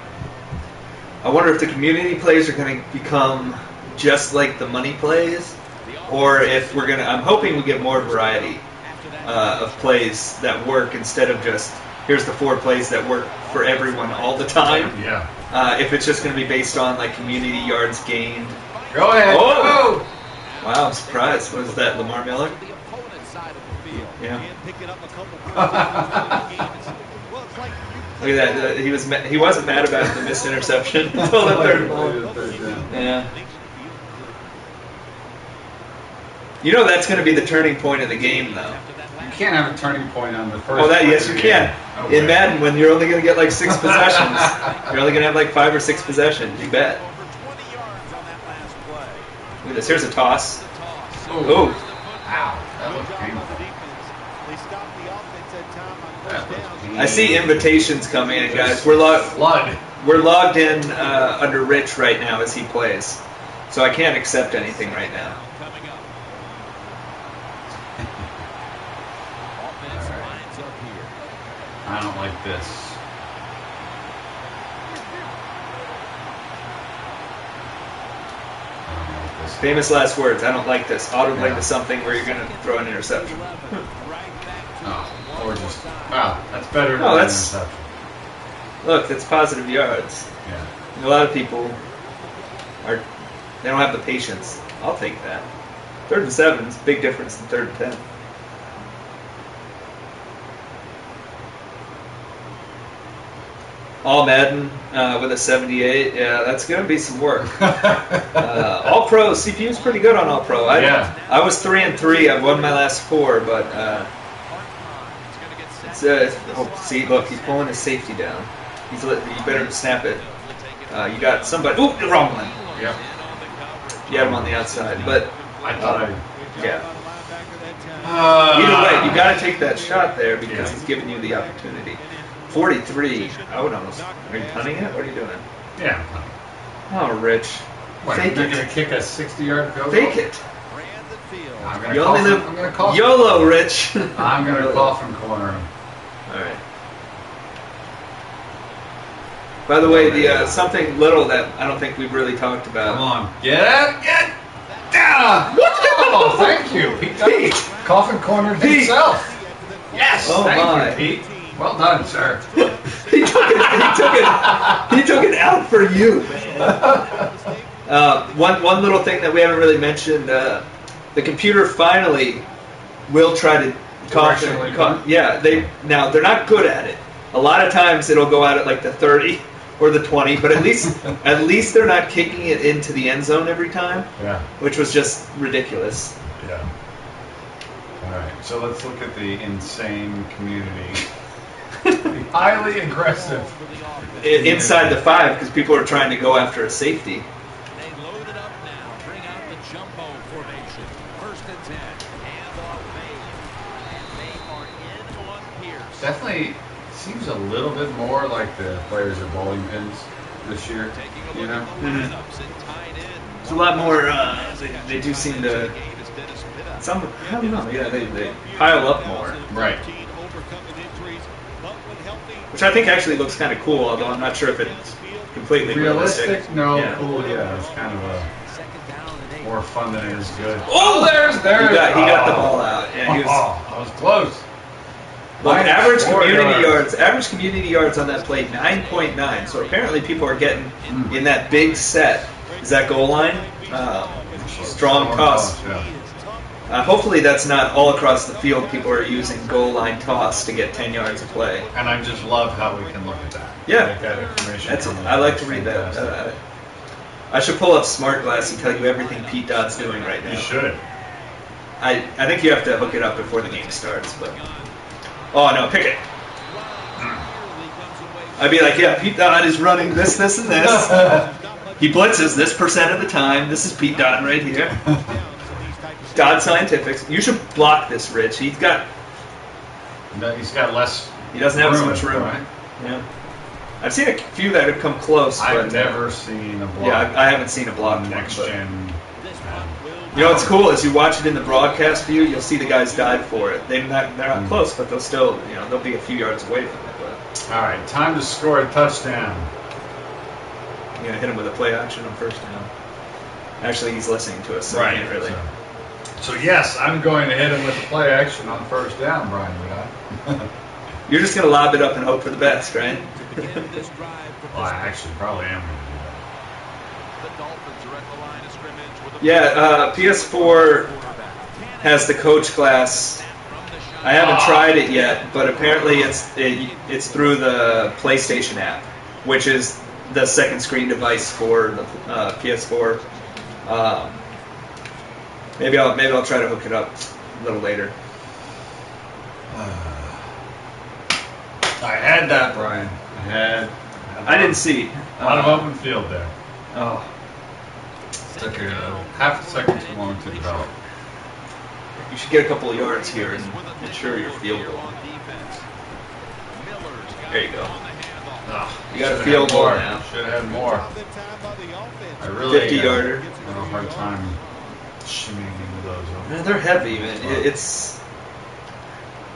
I wonder if the community plays are going to become just like the money plays, or if we're going to. I'm hoping we get more variety of plays that work instead of just here's the 4 plays that work for everyone all the time. Yeah. If it's just going to be based on like community yards gained. Go ahead. Oh! Wow, I'm surprised. What is that, Lamar Miller? Yeah. Look at that. He wasn't mad about the missed interception until the third ball. Yeah. You know that's going to be the turning point of the game, though. You can't have a turning point on the first. Oh, yes, you can. Okay. In Madden, when you're only going to get like 6 possessions, you're only going to have like 5 or 6 possessions. You bet. Look at this. Here's a toss. Oh. Ow. That looked painful. I see invitations coming in, guys. We're logged in under Rich right now as he plays, so I can't accept anything right now. I don't like this. Famous last words. I don't like this. Auto-blame to something where you're going to throw an interception. Or just, wow, that's better than No, an that's- interception. Look, that's positive yards. Yeah. And a lot of people they don't have the patience. I'll take that. 3rd and 7 is a big difference than 3rd and 10. All Madden with a 78. Yeah, that's going to be some work. All Pro CPU's pretty good on All Pro. I was 3 and 3. I've won my last 4, but see, look, he's pulling his safety down. You better snap it. You got somebody. Oop, the wrong one. Yep. You had him on the outside, but I thought yeah. Either way, you got to take that shot there because he's giving you the opportunity. 43. I would almost. Are you punting it? What are you doing? Yeah. Oh, Rich. What, Fake they're it. going to kick a 60-yard field goal? Fake it. I'm going You to only call live from, I'm going to call YOLO, Rich. I'm going to call from corner. All right. By the way, the something little that I don't think we've really talked about. Come on. Get down. Oh, thank you. Pete. Coffin cornered himself. Yes. Oh, thank my. you, Pete. Well done, sir. He took it out for you. One little thing that we haven't really mentioned: the computer finally will try to they're not good at it. A lot of times it'll go out at like the 30 or the 20, but at least they're not kicking it into the end zone every time. Yeah. Which was just ridiculous. Yeah. All right. So let's look at the insane community. The highly aggressive. Inside the 5 because people are trying to go after a safety. They load it up now. Bring out the jumbo formation. 1st and 10. Hand off Bain. And they are in on Pierce. Definitely seems a little bit more like the players are bowling pins this year. You know? It's a lot more. They do seem to. Some, I don't know. Yeah, they pile up more. Right. Which I think actually looks kind of cool, although I'm not sure if it's completely realistic. No, yeah. Cool, yeah. It's kind of more fun than it is good. Oh, there. He got the ball out. Yeah, he was, that was close. Look, average community yards on that play, 9.9. So apparently people are getting in that big set. Is that goal line? Strong toss. Yeah. Hopefully that's not all across the field. People are using goal line toss to get 10 yards of play. And I just love how we can look at that. Yeah. Like that information. I like to read that. I should pull up Smart Glass and tell you everything Pete Dodd's doing right now. You should. I think you have to hook it up before the game starts. But oh no, pick it. I'd be like, yeah, Pete Dodd is running this, and this. He blitzes this percent of the time. This is Pete Dodd right here. Dodd Scientifics. You should block this, Rich. He's got less. He doesn't have as much room. Right? Yeah. I've seen a few that have come close. I've never seen a block. Yeah, I haven't seen a block next gen. You know what's cool is you watch it in the broadcast view. You'll see the guys dive for it. They're not close, but they'll still, they'll be a few yards away from it. But All right, time to score a touchdown. You're going to hit him with a play action on first down. Actually, he's listening to us, so Right. he can't really. So yes, I'm going to hit him with a play action on first down, Brian. You're just going to lob it up and hope for the best, right? Well, I actually probably am going to do that. Yeah, PS4 has the coach class. I haven't tried it yet, but apparently it's through the PlayStation app, which is the second screen device for the PS4. Maybe I'll try to hook it up a little later. I had that, Brian. I didn't see. A lot of open field there. Oh, Took half a second too long to develop. you should get a couple of yards here and ensure your field goal. There you go. You got a field goal now. Should have had more. I really 50-yarder. have a hard time shimmying into those. Man, they're heavy, man.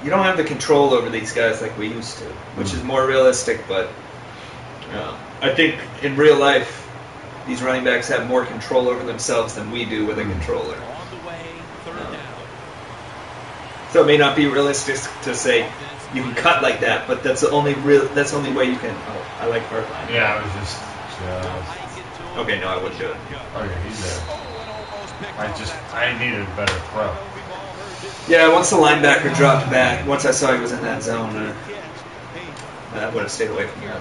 You don't have the control over these guys like we used to, which is more realistic. But I think in real life, these running backs have more control over themselves than we do with a controller. So it may not be realistic to say you can cut like that, but that's the only way you can. Oh, I like Heartline. Yeah, I was just. Okay, no, I wouldn't do it. Okay, he's there. I needed a better throw. Yeah, once the linebacker dropped back, once I saw he was in that zone, I would have stayed away from that.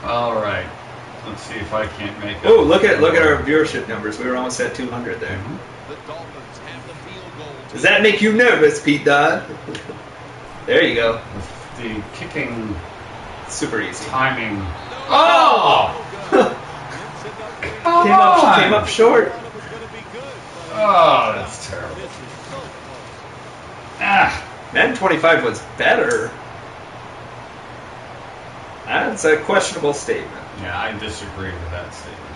All right. Let's see if I can't make it. Oh, look at our viewership numbers. We were almost at 200 there. Mm-hmm. Does that make you nervous, Pete Dodd? There you go. The kicking Super easy. timing. Oh! Came up short. Oh, that's terrible. Madden 25 was better. That's a questionable statement. Yeah, I disagree with that statement.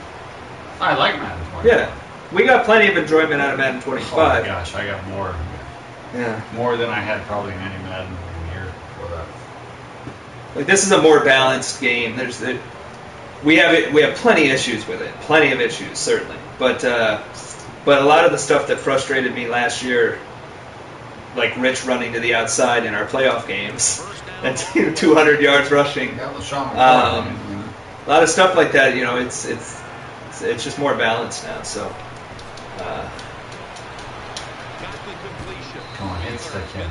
I like Madden 25. Yeah, we got plenty of enjoyment out of Madden 25. Oh my gosh, I got more. Yeah. More than I had probably in any Madden in a year before that. Like, this is a more balanced game. We have plenty of issues with it. Plenty of issues, certainly. But a lot of the stuff that frustrated me last year, like Rich running to the outside in our playoff games, and 200 yards rushing. Yeah, LaShawn A lot of stuff like that. It's just more balanced now. So. Come on, it's the kid.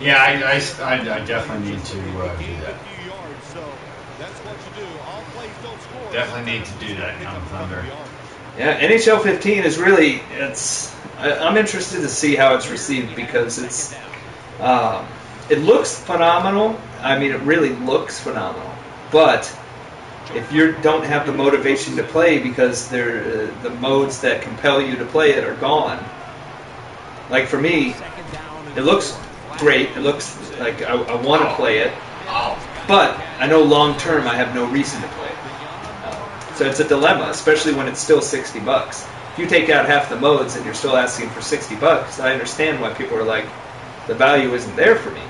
Yeah, I definitely need to do that. Definitely need to do that, Young Thunder. Yeah, NHL 15 is really I'm interested to see how it's received because it looks phenomenal. I mean, it really looks phenomenal. But if you don't have the motivation to play because the modes that compel you to play it are gone. Like for me, it looks great. It looks like I want to play it. But I know long term I have no reason to play it. So it's a dilemma, especially when it's still $60. If you take out half the modes and you're still asking for $60, I understand why people are like, the value isn't there for me.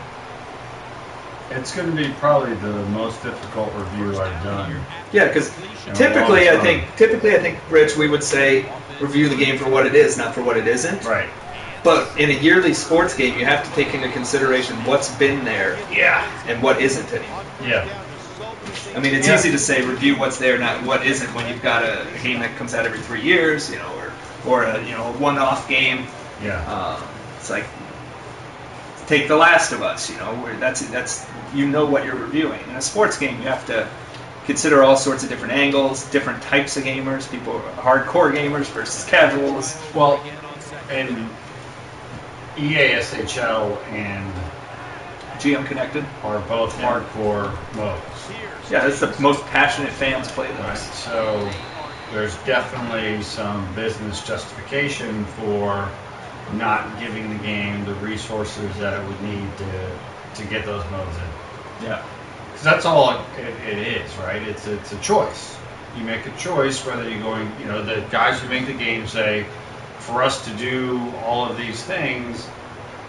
It's going to be probably the most difficult review I've done. Yeah, because typically I think, Rich, we would say review the game for what it is, not for what it isn't. Right. But in a yearly sports game, you have to take into consideration what's been there and what isn't anymore. Yeah. I mean, it's easy to say review what's there, not what isn't, when you've got a game that comes out every 3 years, or a one-off game. Yeah. It's like take The Last of Us. Where that's what you're reviewing. In a sports game, you have to consider all sorts of different angles, different types of gamers, people hardcore gamers versus casuals. Well, and EA SHL and GM Connected are both hardcore modes. Yeah, that's the most passionate fans play those. Right. So there's definitely some business justification for not giving the game the resources that it would need to get those modes in. Yeah. Because that's all it is, right? It's a choice. You make a choice whether you're going, the guys who make the game say, for us to do all of these things,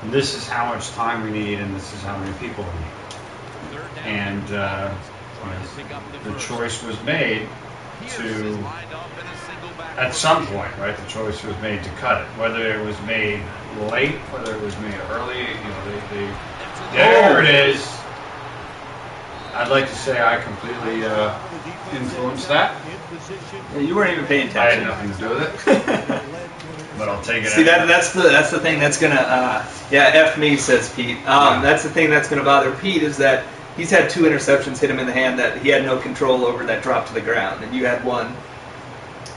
this is how much time we need, and this is how many people we need. And the choice was made to, at some point, right? The choice was made to cut it. Whether it was made late, whether it was made early, there it is. I'd like to say I completely influenced that. Yeah, you weren't even paying I had attention. nothing to do with it, but I'll take it. See, that's the thing that's gonna F me, says Pete. That's the thing that's gonna bother Pete, is that he's had 2 interceptions hit him in the hand that he had no control over, that dropped to the ground, and you had one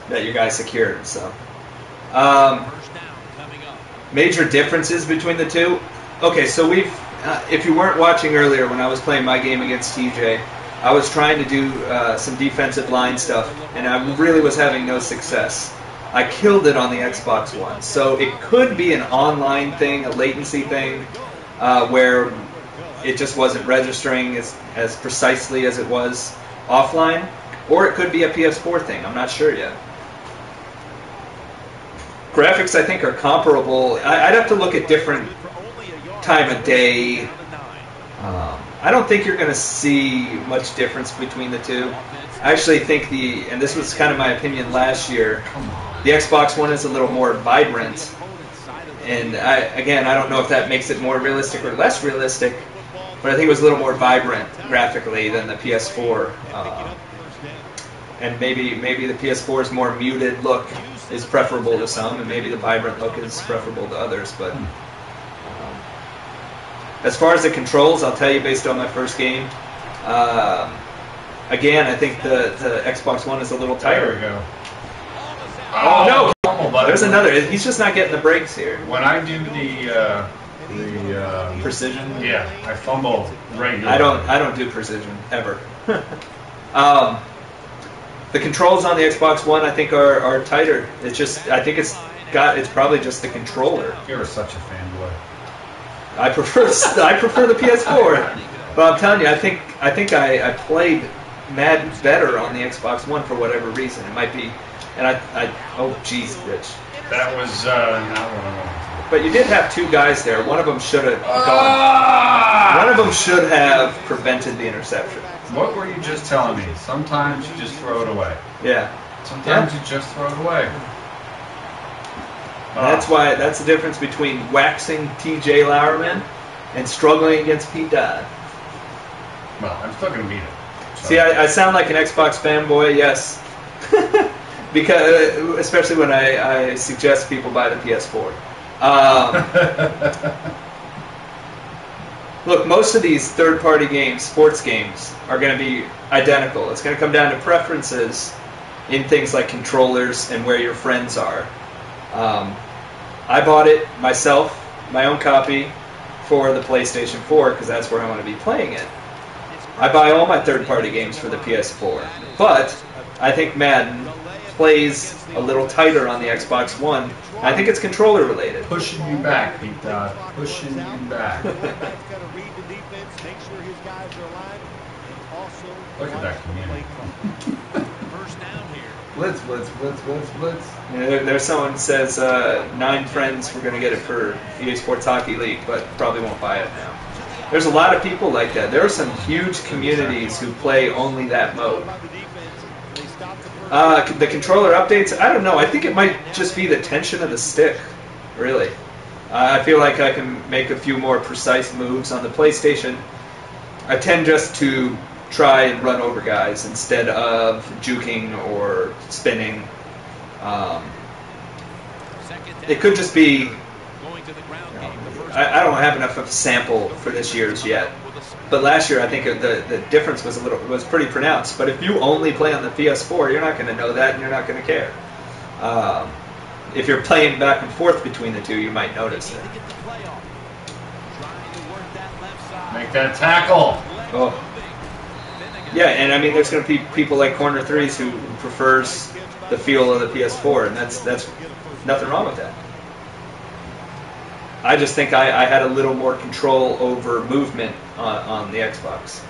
that your guy secured. So major differences between the two. Okay, so we've if you weren't watching earlier when I was playing my game against TJ, I was trying to do some defensive line stuff, and I really was having no success. I killed it on the Xbox One. So it could be an online thing, a latency thing, where it just wasn't registering as precisely as it was offline, or it could be a PS4 thing. I'm not sure yet. Graphics, I think, are comparable. I'd have to look at different time of day. I don't think you're going to see much difference between the two. I actually think and this was kind of my opinion last year, the Xbox One is a little more vibrant. And I don't know if that makes it more realistic or less realistic, but I think it was a little more vibrant graphically than the PS4. And maybe the PS4's more muted look is preferable to some, and maybe the vibrant look is preferable to others. But as far as the controls, I'll tell you based on my first game. Again, I think the Xbox One is a little tighter. There we go. Oh no! Button. There's another. He's just not getting the breaks here. When I do the Precision. yeah, I fumble regularly. I don't do precision ever. The controls on the Xbox One, I think, are tighter. It's just, I think it's probably just the controller. You're such a fanboy. I prefer the PS4, but I'm telling you, I think I played Madden better on the Xbox One for whatever reason. It might be, and oh jeez, Rich. That was not what I wanted. But you did have 2 guys there. One of them should have gone. One of them should have prevented the interception. What were you just telling me? Sometimes you just throw it away. Yeah. Sometimes you just throw it away. That's the difference between waxing TJ Lowerman and struggling against Pete Dodd. Well, I'm still going to beat it. So. See, I sound like an Xbox fanboy, yes. Because, especially when I suggest people buy the PS4. Look, most of these third-party games, sports games, are going to be identical. It's going to come down to preferences in things like controllers and where your friends are. I bought it myself, my own copy, for the PlayStation 4 because that's where I want to be playing it. I buy all my third-party games for the PS4, but I think Madden plays a little tighter on the Xbox One. I think it's controller related. Pushing you back, Pete Dodd. Pushing you back. Look at that community. Blitz. Yeah, there's someone who says 9 friends were going to get it for EA Sports Hockey League, but probably won't buy it now. There's a lot of people like that. There are some huge communities who play only that mode. The controller updates, I don't know. I think it might just be the tension of the stick, really. I feel like I can make a few more precise moves on the PlayStation. I tend just to try and run over guys instead of juking or spinning. It could just be, I don't have enough of a sample for this year's yet. But last year, I think the difference was pretty pronounced. But if you only play on the PS4, you're not going to know that, and you're not going to care. If you're playing back and forth between the two, you might notice it. Make that tackle. Oh. Yeah, and I mean, there's going to be people like Corner Threes who prefers the feel of the PS4, and that's nothing wrong with that. I just think I had a little more control over movement on the Xbox.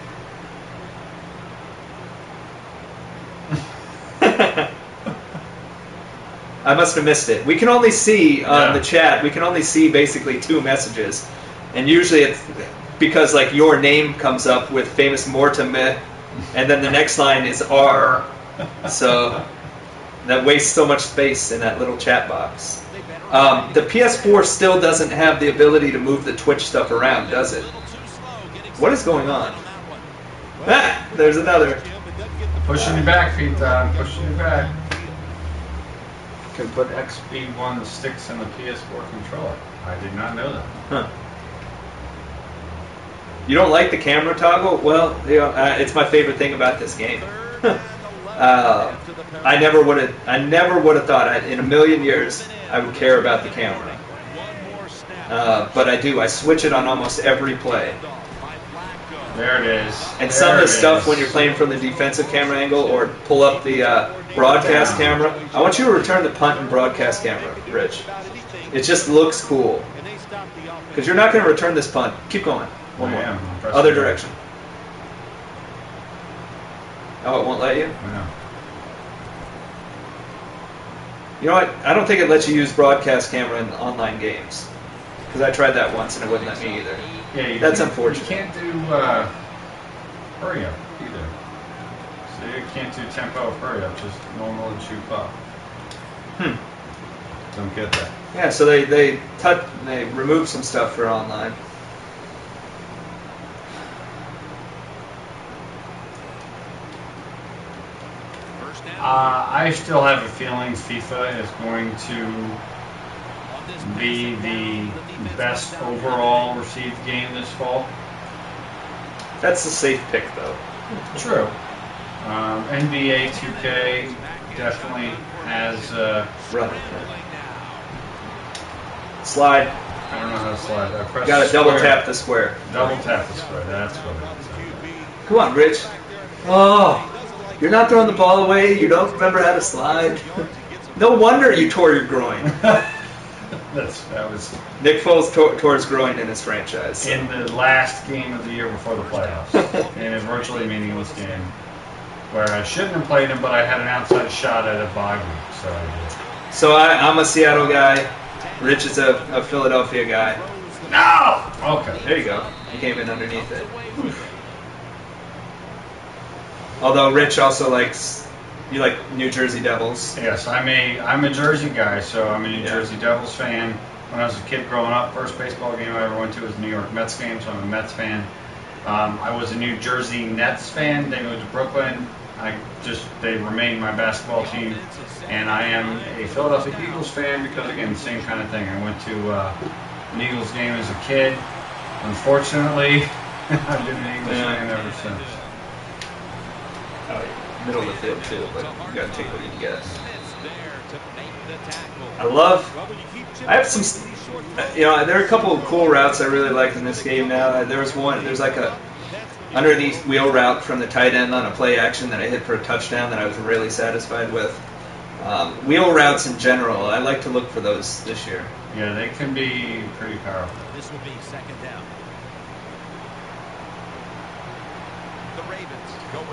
I must have missed it. We can only see on the chat. We can only see basically 2 messages, and usually it's because like your name comes up with famous Mortimer, and then the next line is R. So that wastes so much space in that little chat box. The PS4 still doesn't have the ability to move the Twitch stuff around, does it? What is going on? Ah, there's another. Pushing you back, Pete. Pushing you back. Can put XB1 sticks in the PS4 controller. I did not know that. Huh. You don't like the camera toggle? Well, you know, it's my favorite thing about this game. I never would have thought in a million years I would care about the camera. But I do. I switch it on almost every play. There it is. And some of the stuff when you're playing from the defensive camera angle or pull up the broadcast camera. I want you to return the punt and broadcast camera, Rich. It just looks cool. Because you're not going to return this punt. Keep going. One more. Other direction. Oh, it won't let you? No. You know what? I don't think it lets you use broadcast camera in online games. Because I tried that once and it wouldn't let me either. Yeah, that's unfortunate. You can't do hurry up either. So you can't do tempo hurry up, just normal and shoot up. Don't get that. Yeah, so they removed some stuff for online. I still have a feeling FIFA is going to be the best overall received game this fall. That's a safe pick, though. True. NBA 2K definitely has... Run. Slide. I don't know how to slide. I press Got to double square. tap the square. Double tap the square. That's what it is. Come on, Rich. Oh, you're not throwing the ball away. You don't remember how to slide. No wonder you tore your groin. That was Nick Foles tore his groin in his franchise. in the last game of the year before the playoffs, in a virtually meaningless game where I shouldn't have played him, but I had an outside shot at a bye week, so I did. So I'm a Seattle guy. Rich is a Philadelphia guy. No! Okay. There you go. He came in underneath it. Although Rich also likes... You like New Jersey Devils. Yes, I'm a Jersey guy, so I'm a New Jersey Devils fan. When I was a kid growing up, first baseball game I ever went to was a New York Mets game, so I'm a Mets fan. I was a New Jersey Nets fan. They moved to Brooklyn. They remained my basketball team. And I am a Philadelphia Eagles fan because, again, the same kind of thing. I went to an Eagles game as a kid. Unfortunately, I've been an Eagles fan ever since. Oh, yeah. Middle of the field too, but you gotta take what you can get. I have some, there are a couple of cool routes I really like in this game now. There's like a underneath wheel route from the tight end on a play action that I hit for a touchdown that I was really satisfied with. Wheel routes in general, I like to look for those this year. Yeah, they can be pretty powerful. This will be second down.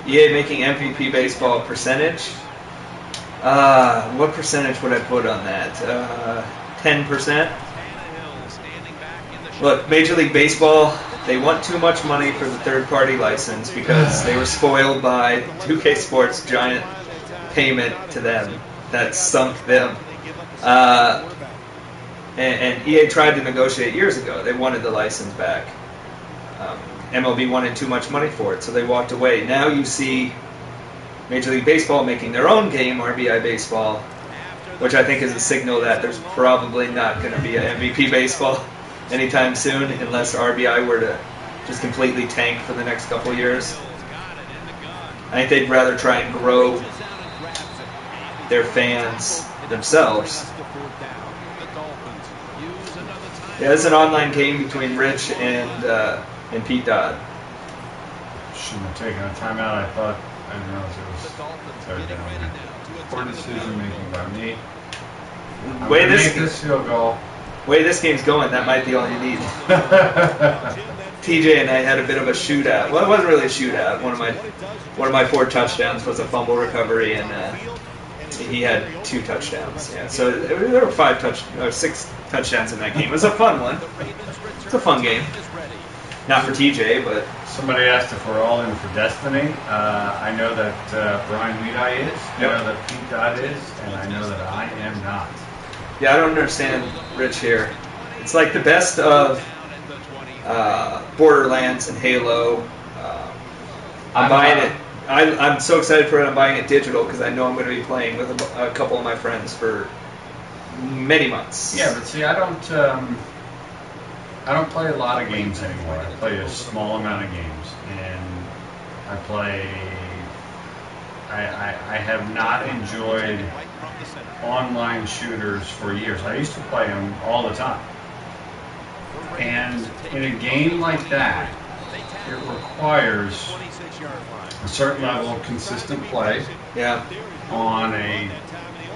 EA making MVP baseball percentage. What percentage would I put on that? 10%? Look, Major League Baseball, they want too much money for the third-party license because they were spoiled by 2K Sports' giant payment to them that sunk them. And EA tried to negotiate years ago. They wanted the license back. MLB wanted too much money for it, so they walked away. Now you see Major League Baseball making their own game, RBI Baseball, which I think is a signal that there's probably not going to be an MVP Baseball anytime soon unless RBI were to just completely tank for the next couple of years. I think they'd rather try and grow their fans themselves. Yeah, this is an online game between Rich and Pete Dodd. Shouldn't have taken a timeout. I didn't realize it was third down. Poor decision making by me. Way this field goal. Way this game's going, that might be all you need. TJ and I had a bit of a shootout. Well, it wasn't really a shootout. One of my 4 touchdowns was a fumble recovery, and He had 2 touchdowns. Yeah, so there were 6 touchdowns in that game. It was a fun one. It's a fun game. Not for TJ, but somebody asked if we're all in for Destiny. I know that Brian Weedeye is. I know that Pete Dodd is, and I know that I am not. Yeah, I don't understand Rich here. It's like the best of Borderlands and Halo. I'm buying it. I'm so excited for it. I'm buying it digital because I know I'm going to be playing with a couple of my friends for many months. Yeah, but see, I don't play a lot of games anymore. I play a small amount of games, and I have not enjoyed online shooters for years. I used to play them all the time. And in a game like that, it requires a certain level of consistent play. Yeah. On a,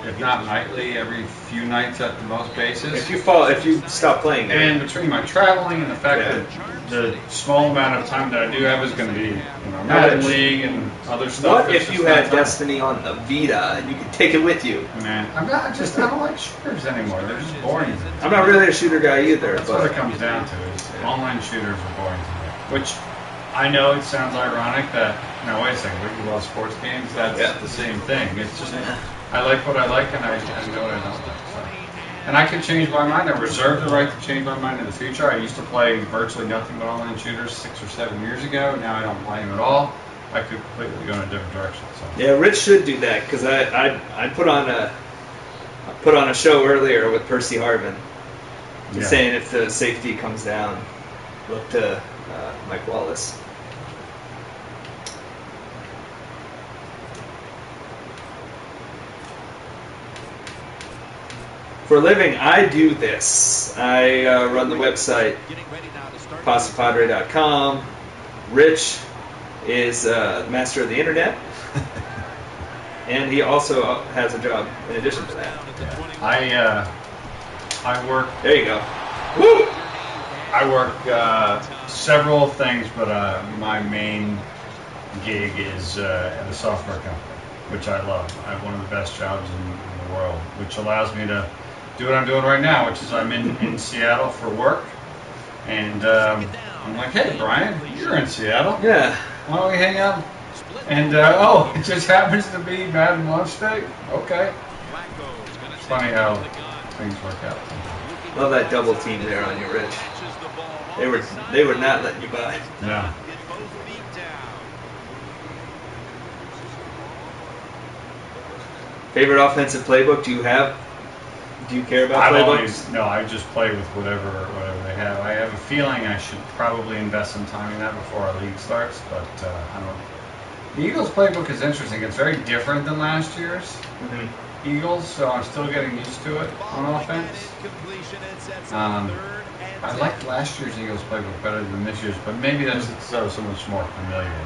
if not nightly, every few nights at the most basis. If you stop playing. And between my traveling and the fact that the small amount of time that I do have is going to be, Madden League and other stuff. What if you had Destiny on the Vita and you could take it with you? Man, I don't like shooters anymore. They're just boring. I'm not really a shooter guy either. That's what it comes down to. Is online shooters are boring to me. Which I know it sounds ironic that, no, wait a second, we love sports games. That's the same thing. It's just, I like what I like and I know what I don't like. So. And I can change my mind. I reserve the right to change my mind in the future. I used to play virtually nothing but online shooters 6 or 7 years ago. Now I don't play them at all. I could completely go in a different direction. So. Yeah, Rich should do that because I put on a show earlier with Percy Harvin, saying if the safety comes down, look to Mike Wallace. For a living, I do this. I run the website, pasapadre.com. Rich is master of the internet. And he also has a job in addition to that. I work... There you go. Woo! I work several things, but my main gig is at a software company, which I love. I have one of the best jobs in the world, which allows me to do what I'm doing right now, which is I'm in Seattle for work. And I'm like, hey, Brian, you're in Seattle. Yeah. Why don't we hang out? And, it just happens to be Madden launch day? Okay. It's funny how things work out. Love that double team there on you, Rich. They were not letting you by. Yeah. Favorite offensive playbook? Do you care about playbooks? No, I just play with whatever they have. I have a feeling I should probably invest some time in that before our league starts, but I don't. The Eagles playbook is interesting. It's very different than last year's Eagles, so I'm still getting used to it on offense. I liked last year's Eagles playbook better than this year's, but maybe that's because I was so much more familiar with it.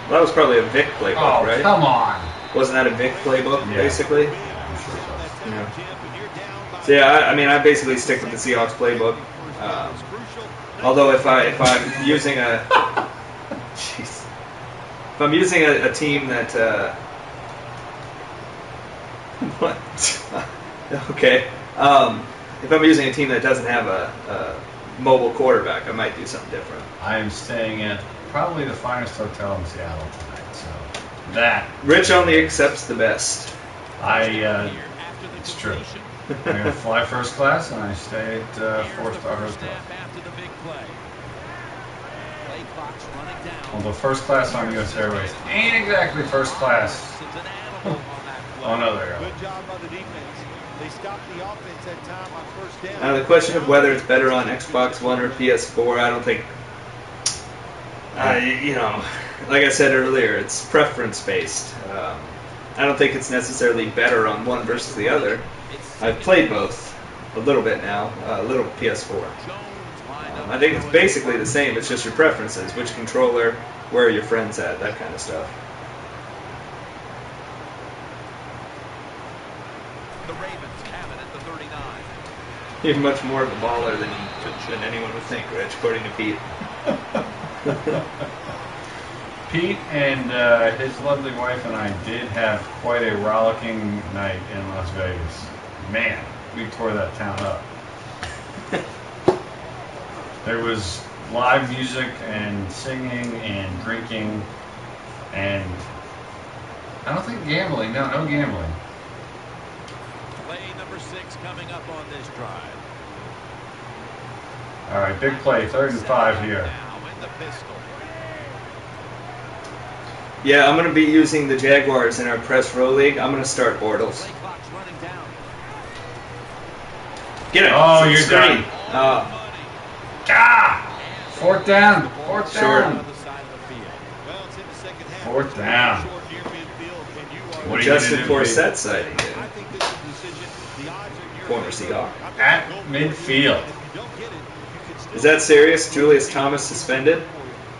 Well, that was probably a Vic playbook, right? Oh, come on. Wasn't that a Vic playbook, basically? Yeah, I'm sure so. Yeah. So I basically stick with the Seahawks playbook. Although if I'm using if I'm using a team that what? Okay. If I'm using a team that doesn't have a mobile quarterback, I might do something different. I am staying at probably the finest hotel in Seattle tonight, so that. Rich only accepts the best. It's true. I'm going to fly first class, and I stay at 4-star hotel. Although first class on U.S. Airways ain't exactly first class on other airlines. Now the question of whether it's better on Xbox One or PS4, I don't think. Like I said earlier, it's preference based. I don't think it's necessarily better on one versus the other. I've played both a little bit now, a little PS4. I think it's basically the same. It's just your preferences, which controller, where are your friends at, that kind of stuff. The Ravens have it at the 39. You're much more of a baller than anyone would think, Rich, according to Pete. Pete and his lovely wife and I did have quite a rollicking night in Las Vegas. Man, we tore that town up. There was live music and singing and drinking and I don't think gambling. No gambling. Play number 6 coming up on this drive. All right, big play, 3rd and 5 here. Now in the pistol. Yeah, I'm going to be using the Jaguars in our press row league. I'm going to start Bortles. Play clock's running down. Get it. Oh, you're screen. done. Fourth down. Fourth down. On the side of the field. Well, it's in the second half. Fourth down. Short near midfield, and you are What are you gonna Justin do, Forsett sighting I it. think this is a decision. The odds are in your Former favor. Seahawk. At midfield. If you don't get it, you can still Is that serious? Julius Thomas suspended?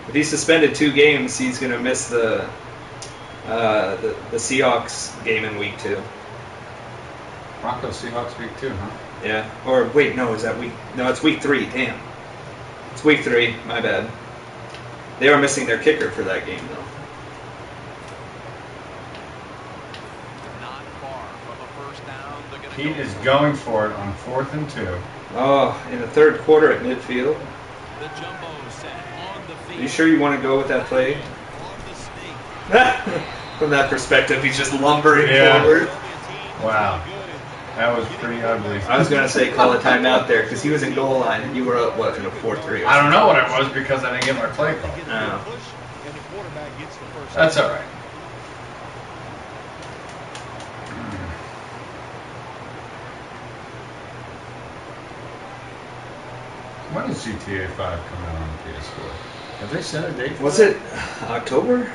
If he's suspended 2 games, he's going to miss the Seahawks game in week 2. Broncos Seahawks week 2, huh? Yeah. Or wait, no, is that week? No, it's week 3. Damn. It's week 3. My bad. They are missing their kicker for that game, though. not far from a first down. They're gonna Pete go is going for it on 4th and 2. Oh, in the 3rd quarter at midfield. the jumbo set on the Are field. you sure you want to go with that play? On the snake. From that perspective, he's just lumbering Yeah. forward. Wow. That was pretty ugly. I was going to say call a timeout there because he was in goal line and you were up, what, in a 4-3 or I don't know what it was because I didn't get my play call. Oh. And the quarterback gets the first That's all right. When is GTA 5 coming out on the PS4? Have they set a date for Was that? it October?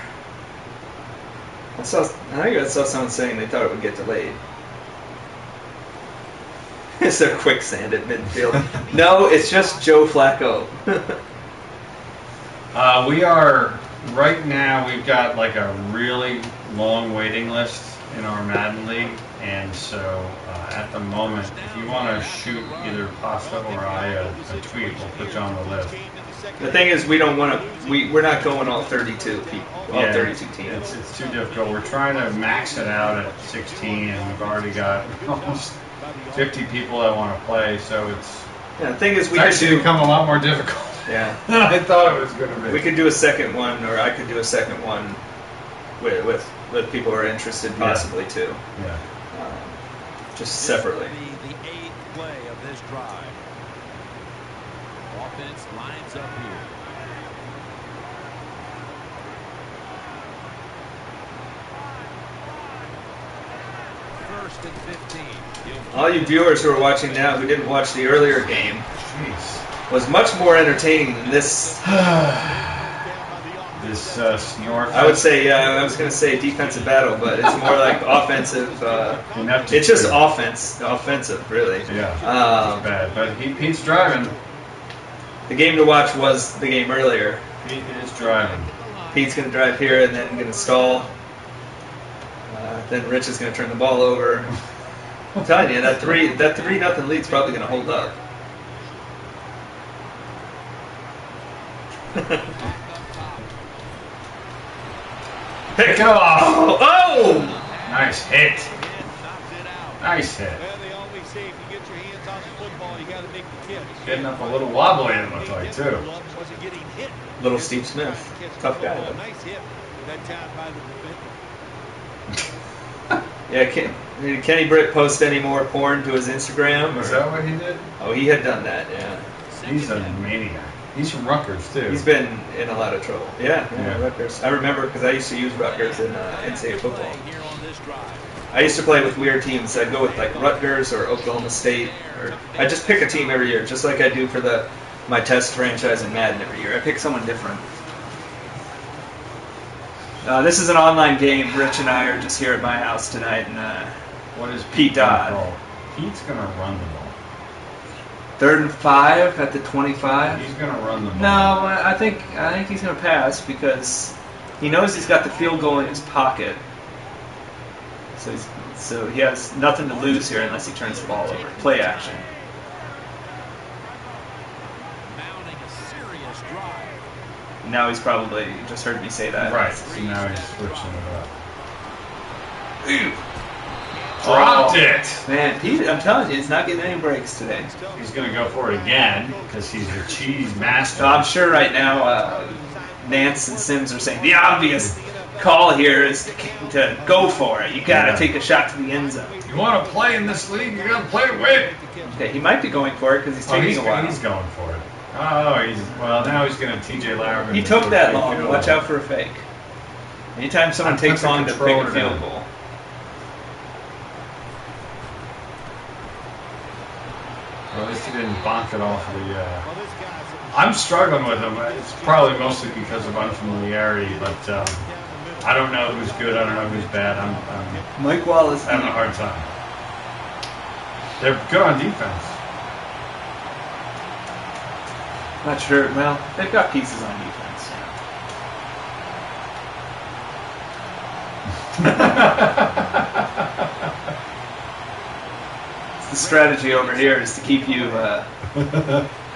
I think I saw someone saying they thought it would get delayed. Is there quicksand at midfield? No, it's just Joe Flacco. We are, right now, we've got like a really long waiting list in our Madden League. And so at the moment, if you want to shoot either Pasta or I a tweet, we'll put you on the list. The thing is, we don't want to. We're not going all 32 people, all 32 teams. It's too difficult. We're trying to max it out at 16, and we've already got almost 50 people that want to play. So it's Yeah, the thing is, we actually could do. become a lot more difficult Yeah, than I thought it was going to be. we could do a second one, or I could do a second one with people who are interested, possibly too. Yeah. Just separately. The 8th play of this drive. Offense lines up here. First and 15. All you viewers who are watching now who didn't watch the earlier game Jeez. was much more entertaining than this. This snore. I would say, I was going to say defensive battle, but it's more like offensive. It's just offensive, really. Yeah. It's bad, but Pete's driving. The game to watch was the game earlier. Pete is driving. Pete's going to drive here and then going to stall. Then Rich is going to turn the ball over. I'm telling you, that 3-0 lead's probably going to hold up. Pick it off. Oh! Nice hit. Nice hit. Well, they always say if you get your hands on the football, you got to make the catch. Getting up a little wobbly, it looked like, too. Wasn't getting hit. Little Steve Smith. Tough guy, though. Nice hit that time by the defender. Yeah, did Kenny Britt post any more porn to his Instagram? Was or- that what he did? Oh, he had done that, yeah. He's a maniac. He's from Rutgers, too. He's been in a lot of trouble. Yeah, Yeah. Rutgers. I remember because I used to use Rutgers in NCAA football. Here on this drive. I used to play with weird teams. I'd go with like Rutgers or Oklahoma State, or I just pick a team every year, just like I do for my test franchise in Madden every year. I pick someone different. This is an online game. Rich and I are just here at my house tonight, and What is Pete Dodd. gonna call? Pete's going to run the ball. 3rd and 5 at the 25. He's going to run the ball. No, I think he's going to pass because he knows he's got the field goal in his pocket. So he has nothing to lose here unless he turns the ball over. Play action. Mounting a serious drive. Now he's probably just heard me say that. Right. So now he's switching it up. Ew. Dropped it. Man, Pete, I'm telling you, he's not getting any breaks today. He's going to go for it again because he's a cheese master. So I'm sure right now Nance and Sims are saying the obvious call here is to go for it. You got to take a shot to the end zone. You want to play in this league, you got to play to win. Okay, he might be going for it because he's taking a while. He's going for it. Oh, now he's going to TJ Larry. He took that long. Watch out for a fake. Anytime someone takes long to pick a field goal. Well, at least he didn't bonk it off the... I'm struggling with him. It's probably mostly because of unfamiliarity, but I don't know who's good. I don't know who's bad. I'm Mike Wallace having a hard time. They're good on defense. Not sure. Well, they've got pieces on defense. The strategy over here is to keep you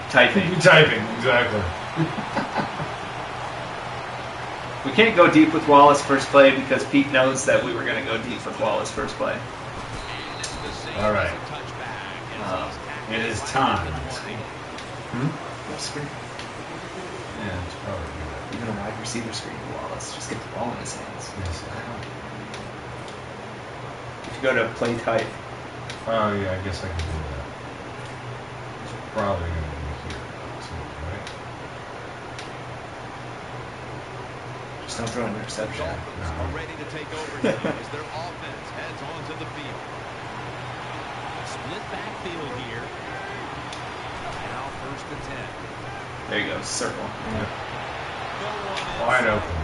typing. Keep you typing, exactly. We can't go deep with Wallace first play because Pete knows that we were going to go deep with Wallace first play. All right. It is time. Screen. Yeah, it's probably good. Even a wide receiver screen to Wallace. Just get the ball in his hands. Yes. If you go to play type. Oh, yeah, I guess I can do that. It's probably going to be here, too, right? Just don't throw an interception. Are ready to take over now as their offense heads onto the field. Split backfield here. Now 1st and 10. There you go, circle. Yeah. Wide open.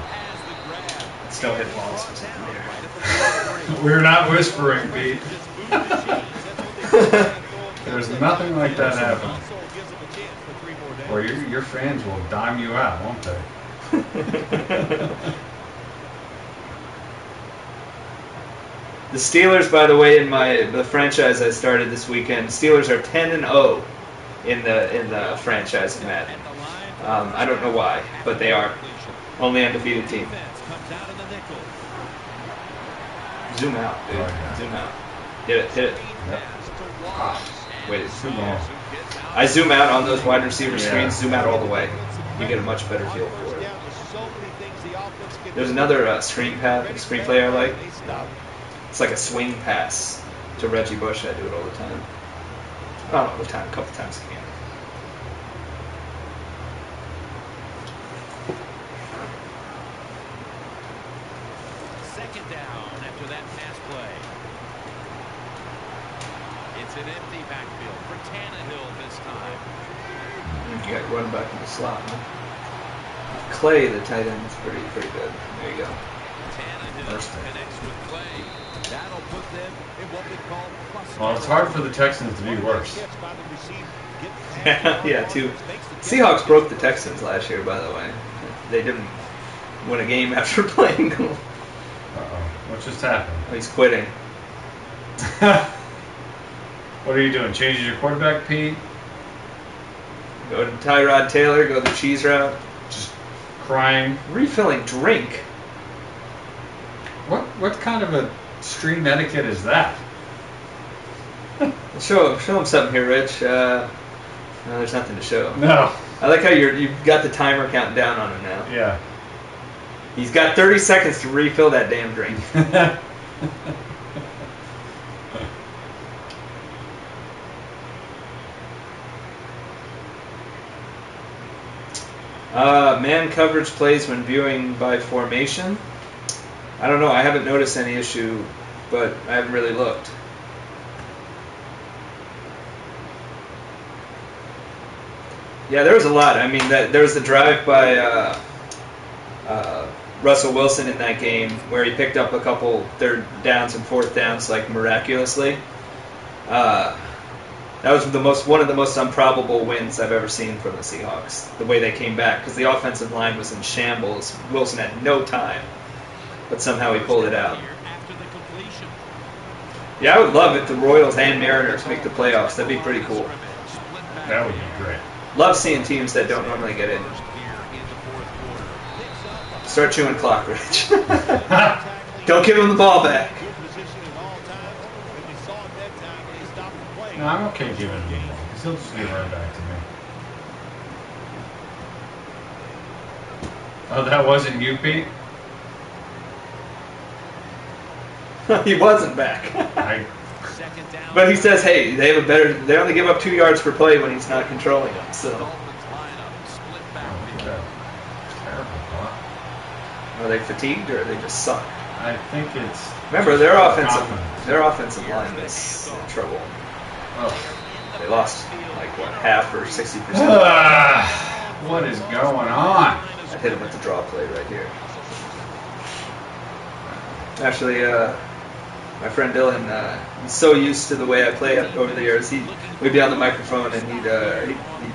Still hit Wallace for something there. We're not whispering, Pete. There's nothing like that happening. Or your fans will dime you out, won't they? The Steelers, by the way, in the franchise I started this weekend, Steelers are 10-0 in the franchise of Madden. I don't know why, but they are. Only undefeated team. Zoom out, dude. Oh, yeah. Zoom out. Hit it. Yep. Wait, it's Too long. I zoom out on those wide receiver screens, zoom out all the way. You get a much better feel for it. There's another screen play I like. It's like a swing pass to Reggie Bush. I do it all the time. Not all the time, a couple times a game. Second down after that pass play. It's an empty backfield for Tannehill this time. You got running back in the slot, huh? Clay, the tight end, is pretty good. There you go. Tannehill connects with Clay. That'll put them in what we call plus. Well, it's hard for the Texans to be worse. Yeah, too. Seahawks broke the Texans last year, by the way. They didn't win a game after playing them. Uh-oh. What just happened? He's quitting. What are you doing? Changing your quarterback, Pete? Go to Tyrod Taylor, go the cheese route. Just crying. Refilling drink. What kind of a stream etiquette is that? Show him something here, Rich. No, there's nothing to show. No. I like how you've got the timer counting down on him now. Yeah. He's got 30 seconds to refill that damn drink. Man coverage plays when viewing by formation. I don't know. I haven't noticed any issue, but I haven't really looked. Yeah, there was a lot. I mean, there was the drive by Russell Wilson in that game where he picked up a couple third downs and fourth downs like miraculously. That was one of the most improbable wins I've ever seen from the Seahawks. The way they came back, because the offensive line was in shambles. Wilson had no time, but somehow he pulled it out. Yeah, I would love if the Royals and Mariners make the playoffs. That'd be pretty cool. That would be great. Love seeing teams that don't normally get in. Start chewing clock, Rich. Don't give him the ball back. No, I'm okay giving him the ball because he'll just give right back to me. Oh, that wasn't you, Pete? He wasn't back. But he says, hey, they have a better. They only give up 2 yards per play when he's not controlling them. So. Are they fatigued or they just suck? I think it's. Remember, their offensive line is in trouble. Oh. They lost like what, half or 60%. What is going on? I hit him with the draw play right here. Actually, my friend Dylan, he's so used to the way I play over the years. We'd be on the microphone and he'd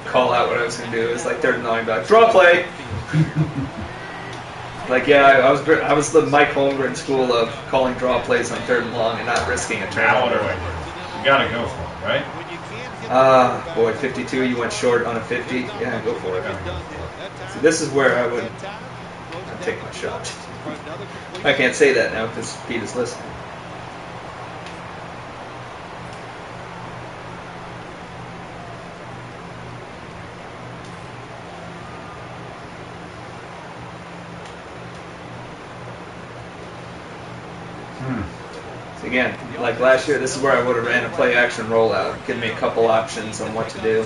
call out what I was going to do. It was like 3rd and 9, back, draw play. Like, yeah, I was the Mike Holmgren school of calling draw plays on 3rd and long and not risking a turnover. You gotta go for it, right? Boy, 52. You went short on a 50. Yeah, go for it. See, this is where I'd take my shot. I can't say that now because Pete is listening. So again, like last year, this is where I would have ran a play action rollout, give me a couple options on what to do.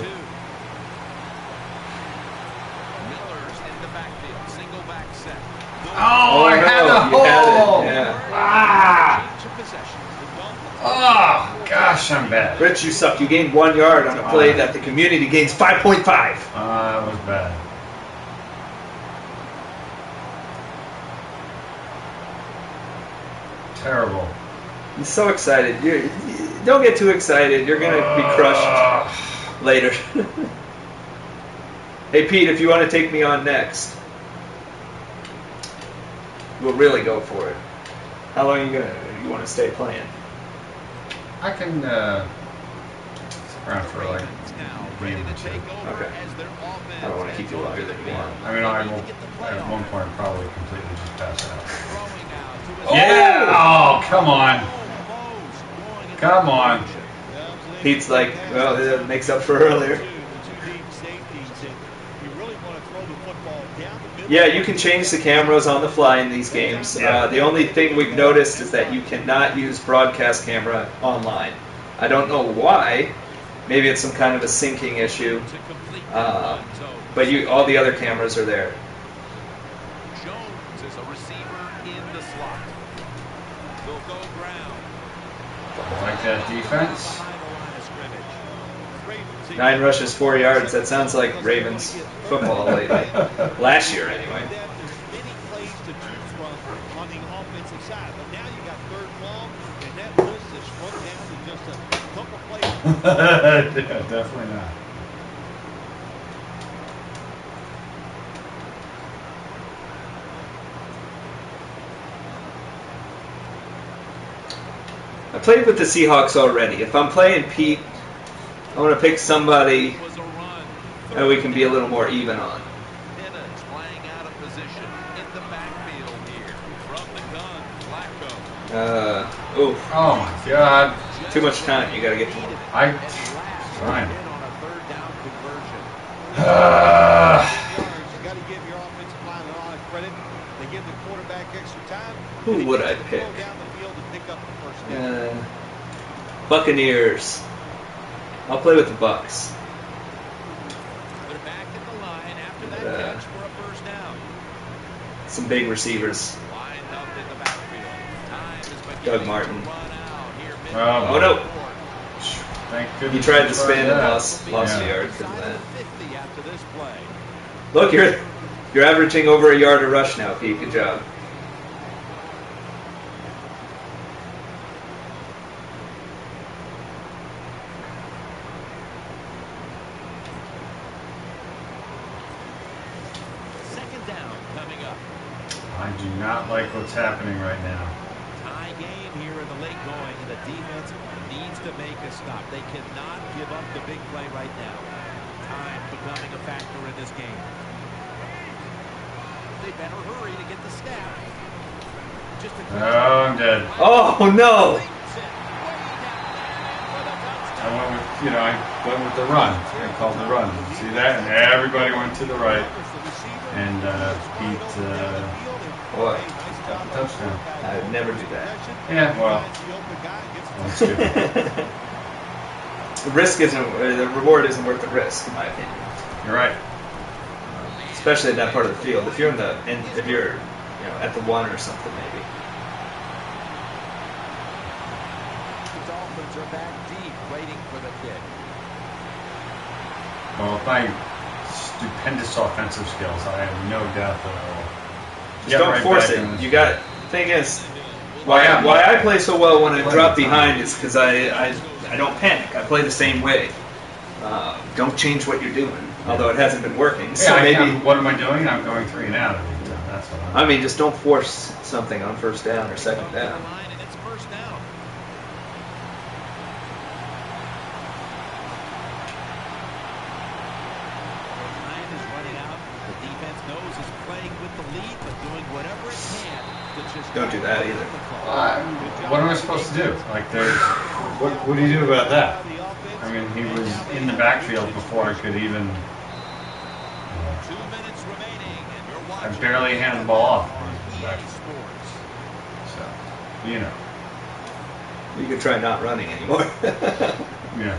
Oh, I had a hole! Yeah. Ah! Oh, gosh, I'm bad. Rich, you suck. You gained 1 yard on a play that the community gains 5.5. That was bad. Terrible. He's so excited. Don't get too excited. You're going to be crushed later. Hey, Pete, if you want to take me on next, we'll really go for it. How long you want to stay playing? I can stick around for like a game or 2. Okay. I don't want to keep you longer than you want. I mean, I will at one point probably completely just pass out. Oh! Yeah! Oh, come on. Come on. Pete's like, well, it makes up for earlier. Yeah, you can change the cameras on the fly in these games. The only thing we've noticed is that you cannot use broadcast camera online. I don't know why. Maybe it's some kind of a syncing issue. But all the other cameras are there. Jones is a receiver in the slot. They'll go ground. I like that defense. 9 rushes, 4 yards. That sounds like Ravens football lately. Last year, anyway. Many plays to choose from on the offensive side, but now you got 3rd and long, and that list is shrunk down to just a couple plays. Yeah, definitely not. I played with the Seahawks already. If I'm playing Pete, I want to pick somebody that we can be a little more even on. Oh my God! Too much time. You got to get to one. Fine. Who would I pick? Buccaneers. I'll play with the Bucks. Some big receivers. Doug Martin. Oh no! Thank goodness. He tried to spin and lost a yard because of that. Look, you're averaging over a yard a rush now, Pete. Good job. I do not like what's happening right now. Tie game here in the late going, and the defense needs to make a stop. They cannot give up the big play right now. Time becoming a factor in this game. they better hurry to get the snap. Oh, I'm dead. Oh no! I went with the run. I called the run. See that? And everybody went to the right. And Pete Boy, got the touchdown. I would never do that. Yeah, well, that's good. The risk the reward isn't worth the risk, in my opinion. You're right. Especially in that part of the field. If you're if you're at the 1 or something, maybe. The Dolphins are back deep, waiting for the kick. Well, with my stupendous offensive skills, I have no doubt that I will. Just don't force it. You got it. The thing is, why I play so well when I drop behind is because I don't panic. I play the same way. Don't change what you're doing, although it hasn't been working. Yeah, so maybe. What am I doing? I'm going 3 and out. That's what I mean, just don't force something on first down or second down. Don't do that either. What am I supposed to do? Like, what do you do about that? I mean, he was in the backfield before I could even. I barely handed the ball off. So, You could try not running anymore. Yeah.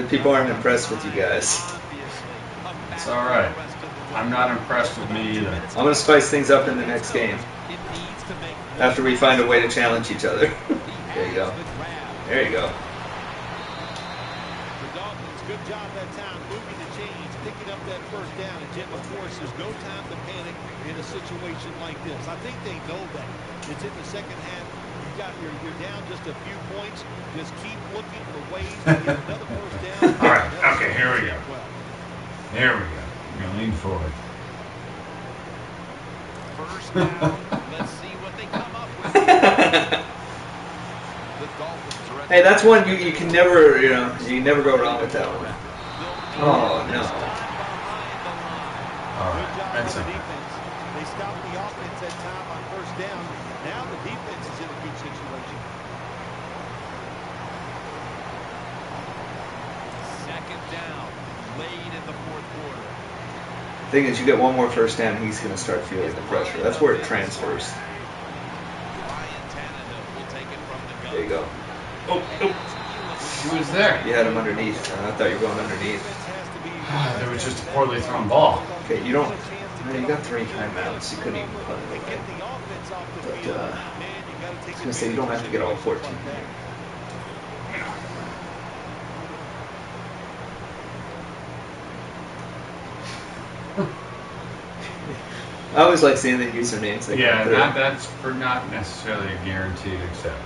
People aren't impressed with you guys. It's all right. I'm not impressed with me either. I'm going to spice things up in the next game. After we find a way to challenge each other. There you go. There you go. The Dolphins, good job that time, moving the chains, picking up that first down. And Jim, of course, there's no time to panic in a situation like this. I think they know that. It's in the second half. You're down just a few points. Just keep looking for ways to get another first down. All right. Okay, here we go. Here we go. We're going to lean forward. First down. Let's see what they come up with. Hey, that's one you can never, you never go wrong with that one. Oh, no. All right. That's it. They stopped the offense at time on first down. Now the defense is in a good situation. Second down, late in the fourth quarter. The thing is, you get one more first down, he's going to start feeling the pressure. That's where it transfers. There you go. Oh. He was there. You had him underneath. I thought you were going underneath. It was just a poorly thrown ball. Okay, you got 3 timeouts. You couldn't even put it away. But I was going to say, you don't have to get all 14 there. I always like seeing the usernames. That's not necessarily a guaranteed accept.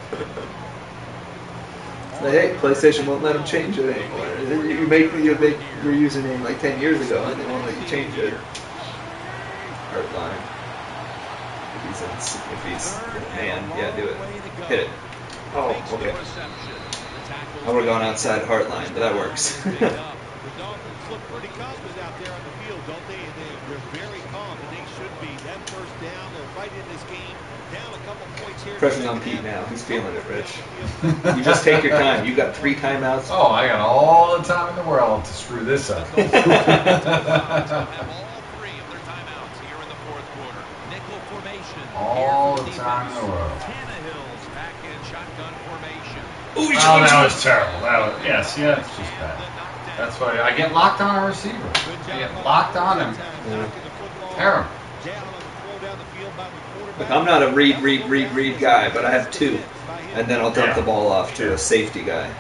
Hey, PlayStation won't let them change it anymore. You make your username like 10 years ago, and they won't let you change it. Hardline. If he's man, yeah, do it. Hit it. Oh, okay. I would have gone outside hardline, but that works. The Dolphins look pretty confident out there on the field, don't they? They're very calm, and they should be. That first down, they're right in this game. Down a couple points here. Pressure's on Pete now. He's feeling it, Rich. You just take your time. You got 3 timeouts. Oh, I got all the time in the world to screw this up. Have all 3 of their timeouts here in the fourth quarter. Nickel formation. All the time in the world. Tannehill's back in shotgun formation. Oh, that was terrible. That's just bad. That's why I get locked on a receiver. I get locked on him. Terrible. Look, I'm not a read guy, but I have 2, and then I'll dump the ball off to a safety guy.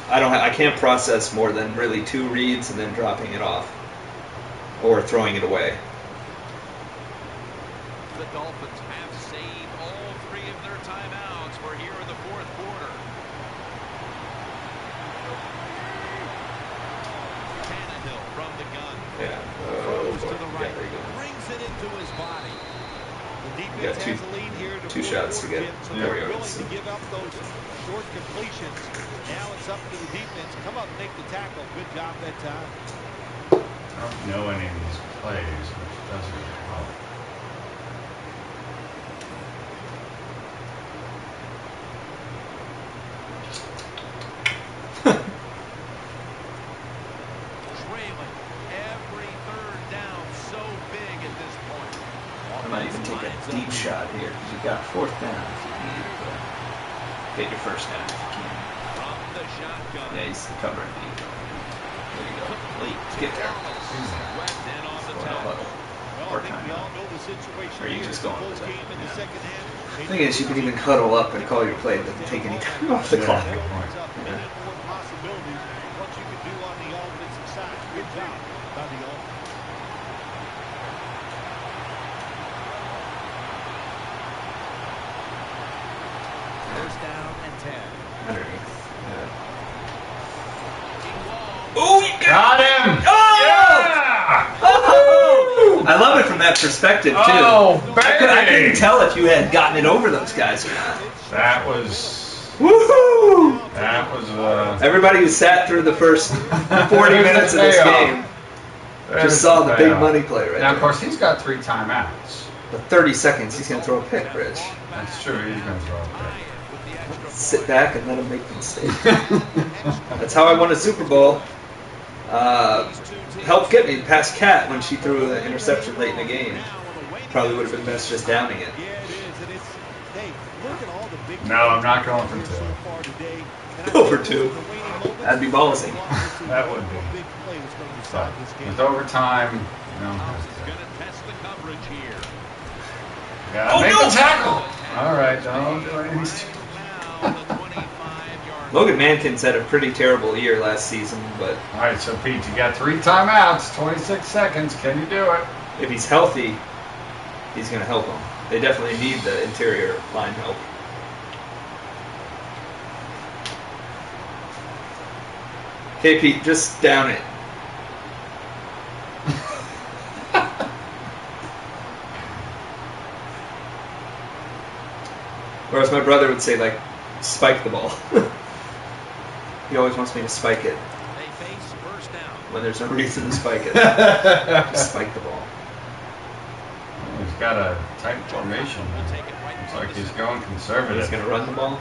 I can't process more than really 2 reads and then dropping it off or throwing it away. The Dolphins have saved all 3 of their timeouts. We're here in the fourth quarter. Tannehill from the gun. Throws to the right. Brings it into his body. You got 2 shots to get. There we go. To give up those short completions. Now it's up to the defense. Come up and make the tackle. Good job that time. don't know any of these plays, which doesn't help. Trailing every third down so big at this point. I might even take a deep shot here because you got 4th down if you need it. Get your 1st down if you can. From the shotgun. Yeah, he's covering deep. There you go. Get there. Swept in off the tackle. Or time out. Or you just go on the game in the second half. The thing is, you can even huddle up and call your play. It doesn't take any time off the clock. Many more possibilities. What you can do on the offensive side. Good job by the offense. First down and 10. Underneath. Oh, you Got him! Oh! Yeah! Oh! I love it from that perspective, too. Oh, I couldn't baby! tell if you had gotten it over those guys or not. That was... Woohoo! That was... Everybody who sat through the first 40 minutes of this game just saw the big money play right Now, there. of course, he's got 3 timeouts. But 30 seconds, he's going to throw a pick, Rich. That's true, he's going to throw a pick. Sit back and let him make the mistake. That's how I won a Super Bowl. Helped get me past Kat when she threw the interception late in the game. Probably would have been best just downing it. No, I'm not going for 2. Go for 2. That'd be ballsy. That would be. But with overtime, you don't have to. Yeah, make the tackle! Alright, don't do anything. Logan Mankins had a pretty terrible year last season, but Alright, so Pete, you got 3 timeouts, 26 seconds. Can you do it? if he's healthy, he's going to help them. They definitely need the interior line help. Okay, Pete, just down it. Or as my brother would say, like, spike the ball. He always wants me to spike it. They face first down. When there's no reason to spike it. Just spike the ball. He's got a tight formation. Looks like he's going conservative. He's going to run the ball.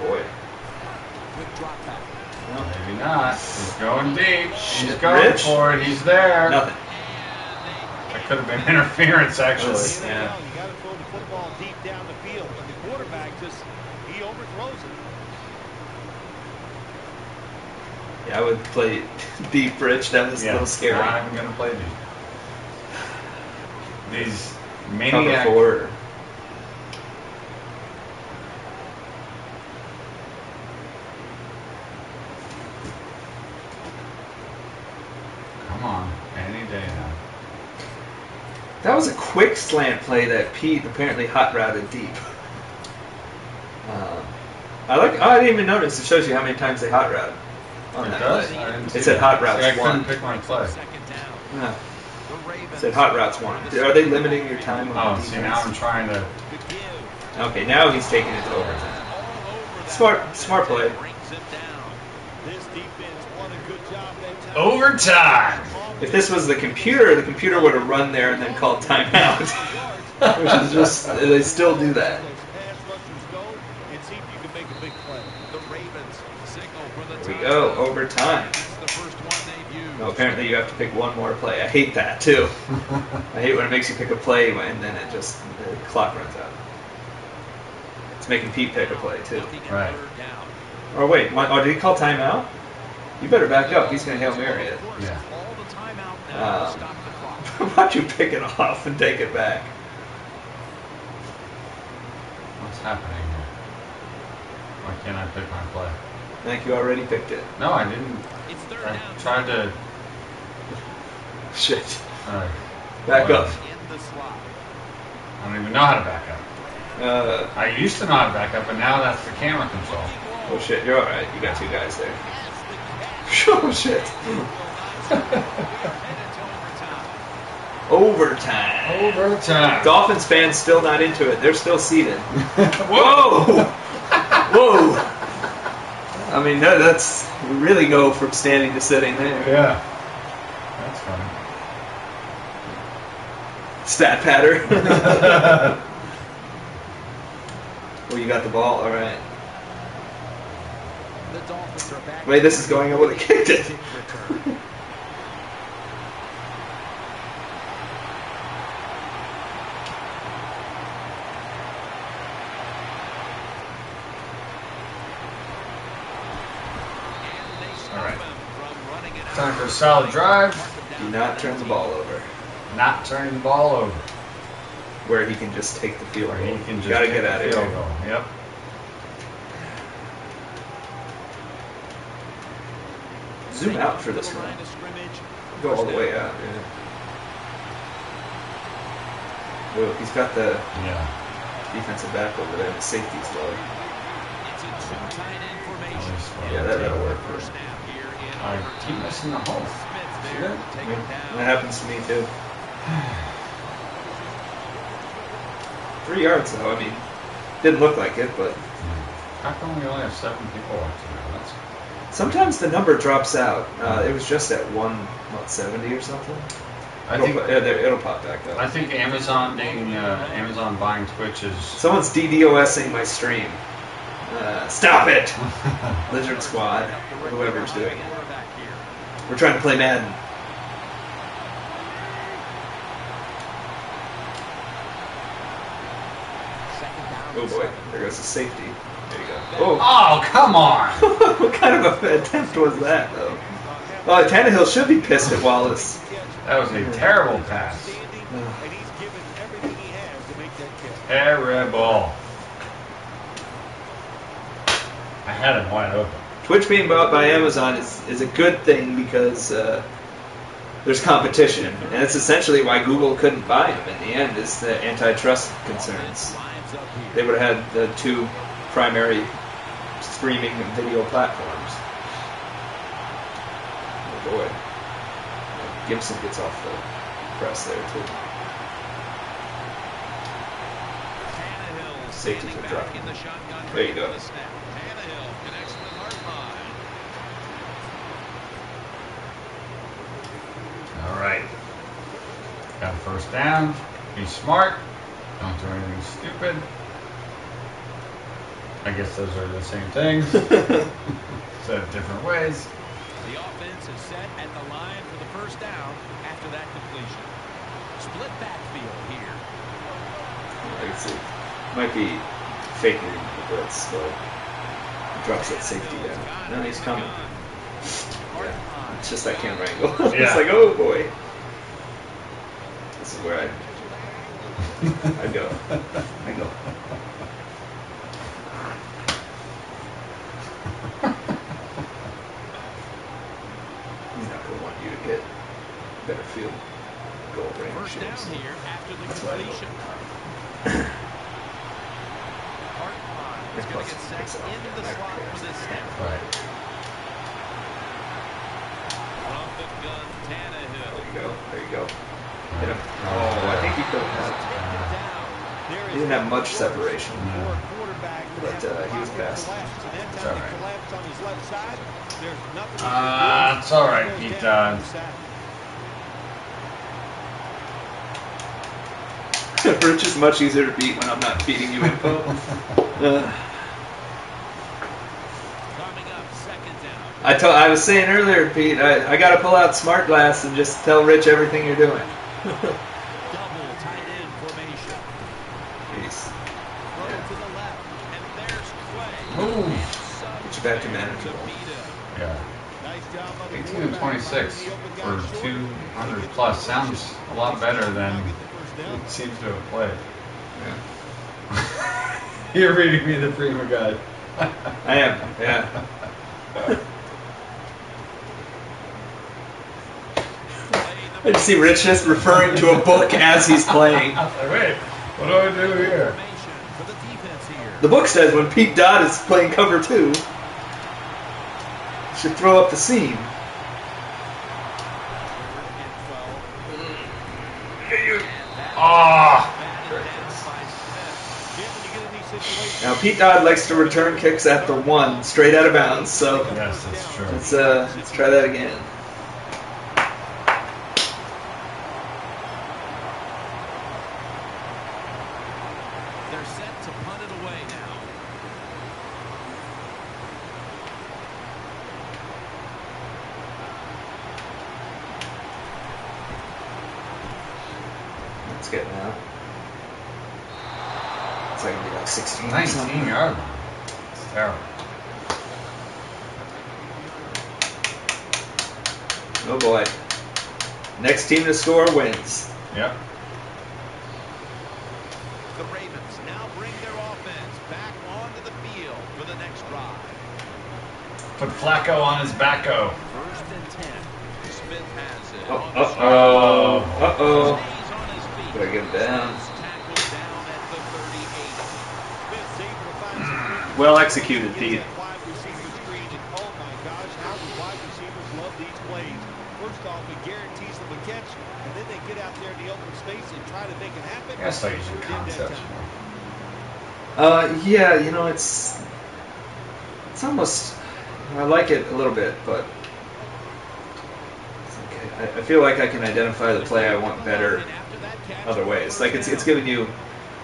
Boy. Quick drop back. Maybe not. He's going deep. He's Shit, going Rich. for it. He's there. Nothing. That could have been interference, actually. Yeah. You got to throw the football deep down the field, but the quarterback he overthrows it. Yeah, I would play deep, Rich. That was a little scary. I'm going to play deep. These Cover maniac. 4. Come on, any day now. That was a quick slant play that Pete apparently hot routed deep. I didn't even notice. It shows you how many times they hot route on It that does? play. I didn't It see said that. hot routes See, I 1. couldn't pick my play. Second down. Yeah. The Ravens. It said hot routes 1. Are they limiting your time on Oh, defense? see, now I'm trying to. Okay, now he's taking it to overtime. Smart play. Brings him down. This defense won a good job that time. Overtime! If this was the computer would have run there and then called timeout. Which is just, they still do that. Pass rushers go and see if you can make a big play. The Ravens signal for the There we go, overtime. That's the first one they've used. No, apparently you have to pick one more play. I hate that too. I hate when it makes you pick a play and then the clock runs out. It's making Pete pick a play too. Right. Oh wait, did he call timeout? You better back up. He's going to Hail Mary it. Yeah. All the timeout now. Stop the clock. Why'd you pick it off and take it back? What's happening here? Why can't I pick my play? I think you already picked it. No, I didn't. It's third I down. tried to. Shit. Alright. Back up. In the slot. I don't even know how to back up. I used to know how to back up, but now that's the camera control. Oh shit, you're alright. You got 2 guys there. Oh shit. Overtime. Overtime. Dolphins fans still not into it. They're still seated. Whoa! Whoa! I mean, that's we really go from standing to sitting there. Yeah. Stat patter. Oh, you got the ball. All right. Wait, this is going. I would have kicked it. Time for a solid drive. Do not turn the ball over. Not turning the ball over. Where he can just take the field goal. He can just gotta take get out the of field here. goal. Yep. Zoom out for this one. Go all the way out. Yeah. Oh, he's got the defensive back over there. The safety's low. Yeah, that'll work. I keep missing the hole. See that? That happens to me too. 3 yards though. I mean, didn't look like it, but How come we only have 7 people watching now? That's sometimes the number drops out. It was just at 170 or something. It'll pop back up. I think Amazon buying Twitch is. Someone's DDoSing my stream. Stop it, Lizard Squad, or whoever's doing it. We're trying to play Madden. Oh boy, there goes the safety. There you go. Oh, come on! What kind of an attempt was that, though? Oh, Tannehill should be pissed at Wallace. That was a terrible pass. Terrible. I had him wide open. Twitch being bought by Amazon is a good thing because there's competition, and that's essentially why Google couldn't buy them in the end, is the antitrust concerns. They would have had the 2 primary streaming and video platforms. Oh boy. Gibson gets off the press there too. Safeties are dropping. There you go. All right. Got first down. Be smart. Don't do anything stupid. I guess those are the same things, said different ways. The offense is set at the line for the first down after that completion. Split backfield here. I can see. Might be faking the blitz, but he drops that safety down. No, he's coming. Yeah. It's just that camera angle. It's like, oh boy. This is where I go. I go. He's not going to want you to get better field goal range. First down here after the completion. He's going to get set in the slot for this snap. Right. From the gun, Tannehill. There you go. Hit him. Oh, I think he could have. He didn't have much separation, but he was past. It's all right. It's all right, Pete Dodd. Rich is much easier to beat when I'm not feeding you info. I was saying earlier, Pete, I got to pull out Smart Glass and just tell Rich everything you're doing. Double tight end formation. Jeez. Throw to the left, and there's Clay. Ooh. Get you back to manageable. Yeah. 18 to 26 for 200 plus sounds a lot better than it seems to have played. Yeah. You're reading me the Prima guide. I am, yeah. I just see Rich just referring to a book as he's playing. Wait, what do I do here? The book says when Pete Dodd is playing cover 2, should throw up the seam. Now Pete Dodd likes to return kicks at the 1, straight out of bounds. So yes, that's true. Let's try that again. They're set to punt it away now. Let's get now. It's like, maybe like 16. 19 yards. It's terrible. Oh boy. Next team to score wins. Yep. The Ravens now bring their offense back onto the field for the next drive. Put Flacco on his backo. 1st and 10. Smith has it. Uh-oh. Gotta get him down. Well executed, Pete. Oh my gosh, how do wide receivers love these plays? First off, it guarantees them a catch, and then they get out there in the open space and try to make it happen. I guess I use your concepts. Yeah, you know, it's almost, I like it a little bit, but it's okay. I feel like I can identify the play I want better other ways. Like it's giving you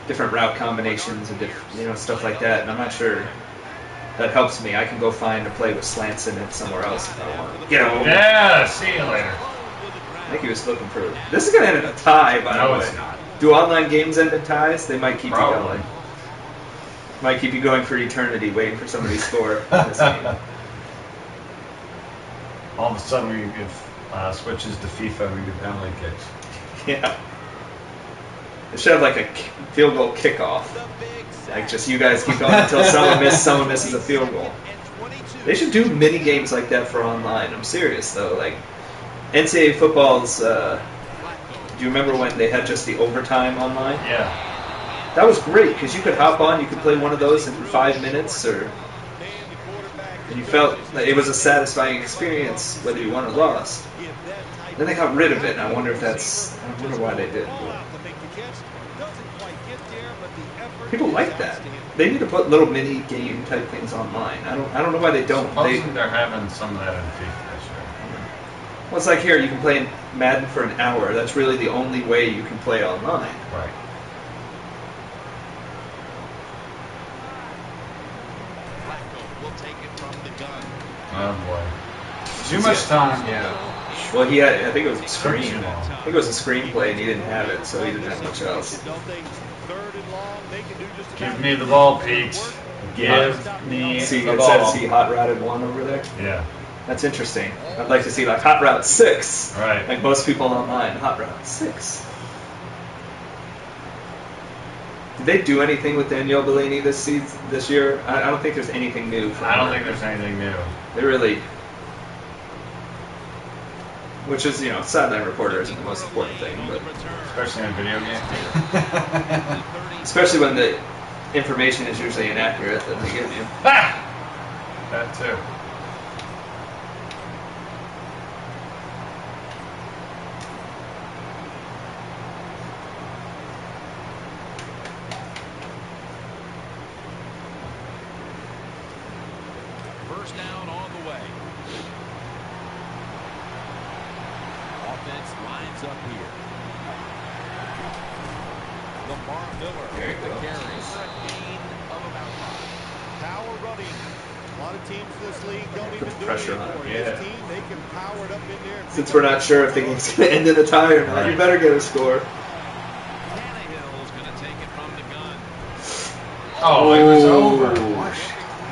different route combinations and different, stuff like that, and I'm not sure that helps me. I can go find a play with slants in it somewhere else if I want. Get him. Yeah, see you later. I think he was looking for. This is gonna end in a tie, by the way. No, it's not. Do online games end in ties? They might keep Probably. you going. Might keep you going for eternity, waiting for somebody to score in this game. All of a sudden, we get switches to FIFA. We get penalty kicks. Yeah. They should have like a field goal kickoff. Like just you guys keep going until someone misses a field goal. They should do mini games like that for online. I'm serious though. Like NCAA football's. Do you remember when they had just the overtime online? Yeah. That was great because you could hop on. You could play one of those in 5 minutes, and you felt that it was a satisfying experience whether you won or lost. Then they got rid of it, and I wonder why they did. People like that. They need to put little mini game type things online. I don't know why they don't. They're having some of that in FIFA this year. Well, it's like here, you can play Madden for an hour. That's really the only way you can play online. Right. Oh boy. Too much time. Yeah. Well, he had. I think it was a screen. I think it was a screenplay, and he didn't have it, so he didn't have much else. Give me the ball, Pete. Give me See, the it ball. says he hot routed 1 over there. Yeah. That's interesting. I'd like to see like hot route 6. Right. Like most people online, hot route 6. Did they do anything with Danielle Bellini this year? I don't think there's anything new. I don't think there's anything new. They really, which is sideline reporter isn't the most important thing, but Especially in a video game. especially when the information is usually inaccurate that they give you. Ha! That too. First down on the way. Offense lines up here. Lamar Miller There you with the go. carry for a gain of about 5. Power running. A lot of teams in this league don't even do it pressure on anymore. it, This yeah. team, they can power it up in there. Since we're not sure if the game's going to end in a tie or not, Right. you better get a score. Tannehill's going to take it from the gun. Oh, it was Oh. over.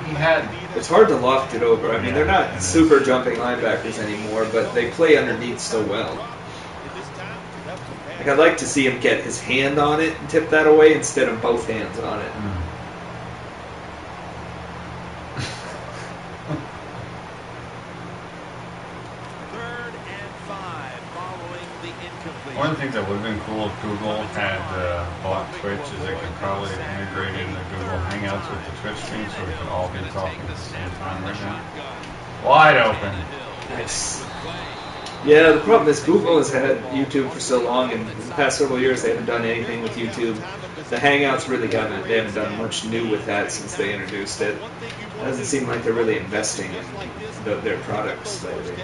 He had. It's hard to loft it over. I mean, they're Yeah, it not is. super jumping linebackers anymore, but they play underneath so well. At this time, that was a bad Like, I'd like to see him get his hand on it and tip that away instead of both hands on it. Third and 5 following the incompletion. One of the things that would have been cool if Google had bought Twitch is they could probably integrate into Google Hangouts with the Twitch stream so we could all be talking at the same time right now. Wide open. Nice. Yeah, the problem is Google has had YouTube for so long, and in the past several years they haven't done anything with YouTube. The Hangouts really they haven't done much new with that since they introduced it. It doesn't seem like they're really investing in their products lately.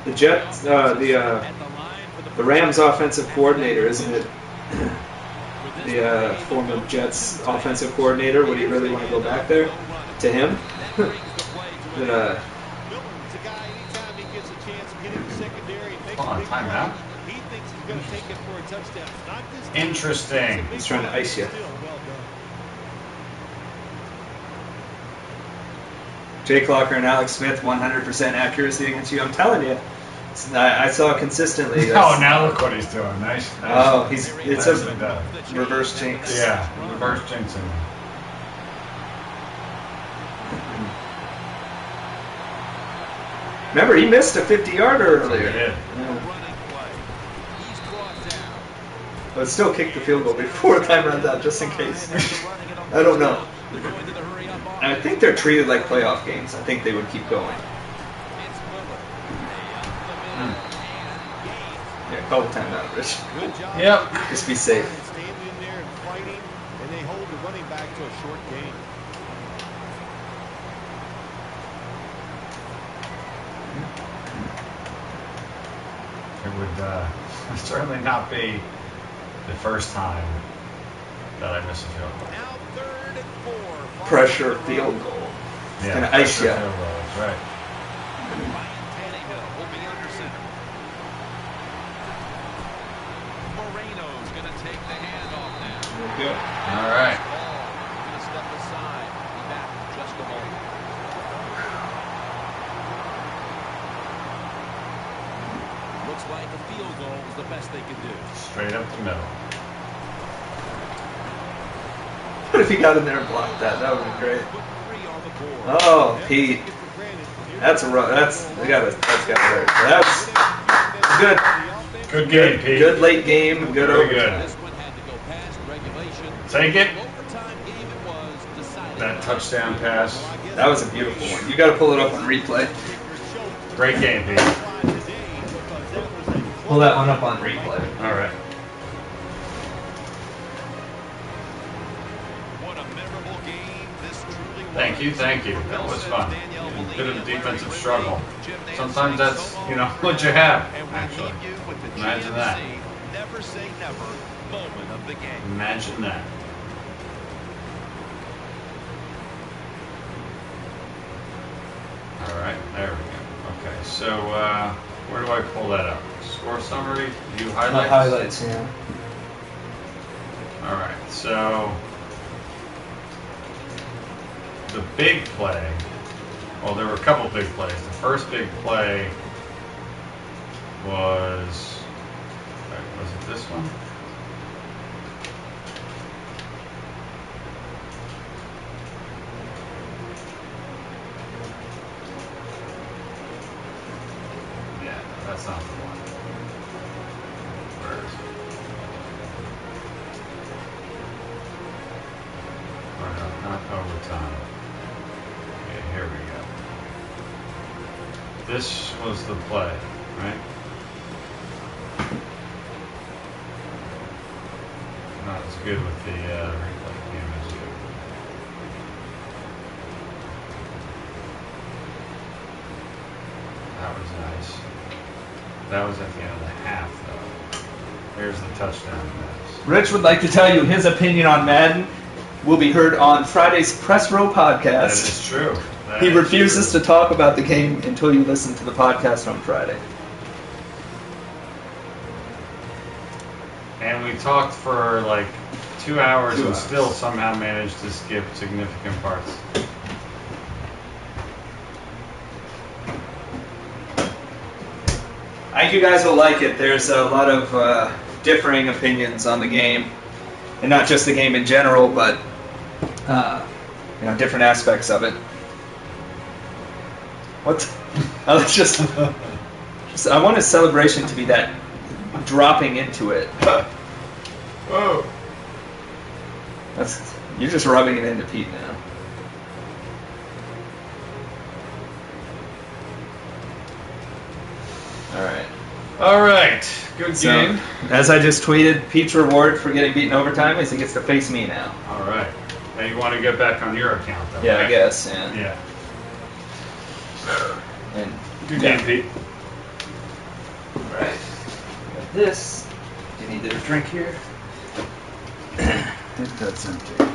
The Jets, the Rams offensive coordinator, isn't it? The former Jets offensive coordinator. Would he really want to go back there? To him? Timeout. Interesting. He's trying to ice you. Jay Clocker and Alex Smith, 100% accuracy against you. I'm telling you. I saw consistently. Oh, now look what he's doing. Nice. Oh, it's a reverse jinx. Yeah, reverse jinxing. Remember, he missed a 50-yarder earlier. He did. Yeah. But still kick the field goal before time runs out, just in case. I don't know. I think they're treated like playoff games. I think they would keep going. Yeah, call the timeout, Rich. Yep. Just be safe. Standing in there and fighting, and they hold the running back to a short game. It would certainly not be the first time that I miss a field goal. Now 3rd and 4. Pressure field goal. Yeah, gonna ice pressure ya. field goal, that's right. Ryan Tannehill will be under center. Moreno's going to take the handoff now. Good. All right. Going to step aside. Be back in just a moment. Looks like a field goal is the best they can do. Straight up the middle. What if he got in there and blocked that? That would be great. Put 3 on the board. Oh, Pete. That's a rough. That's got to hurt. That's good. Good game, Pete. Good late game. Good Very overtime. This one had to go past regulation. Take it. Overtime game it was decided. That touchdown pass. That was a beautiful one. You got to pull it up on replay. Great game, Pete. Pull that one up on replay. All right. What a memorable game this truly was. Thank you. That was fun. A bit of a defensive struggle. Sometimes that's, what you have, actually. Imagine that. Never say never moment of the game. Imagine that. All right, there we go. Okay, so where do I pull that up? Score summary, view highlights? Highlights, yeah. All right, so the big play, well, there were a couple big plays. The first big play was it this one? Yeah, that's not the one. Where is it? Or no, not overtime. Okay, here we go. This was the play, right? Not as good with the replay camera as you. That was nice. That was at the end of the half, though. Here's the touchdown pass. Rich would like to tell you his opinion on Madden will be heard on Friday's Press Row podcast. That is true. He refuses to talk about the game until you listen to the podcast on Friday. And we talked for like 2 hours 2 and hours. still somehow managed to skip significant parts. I think you guys will like it. There's a lot of differing opinions on the game, and not just the game in general, but different aspects of it. What? I was just I want a celebration to be that dropping into it. Whoa! You're just rubbing it into Pete now. All right. Good game. As I just tweeted, Pete's reward for getting beaten overtime is he gets to face me now. All right. Now you want to get back on your account, though, Yeah, right? I guess. Yeah. Yeah. And Good game, Pete. this. Do you need a drink here? I think that's empty. No,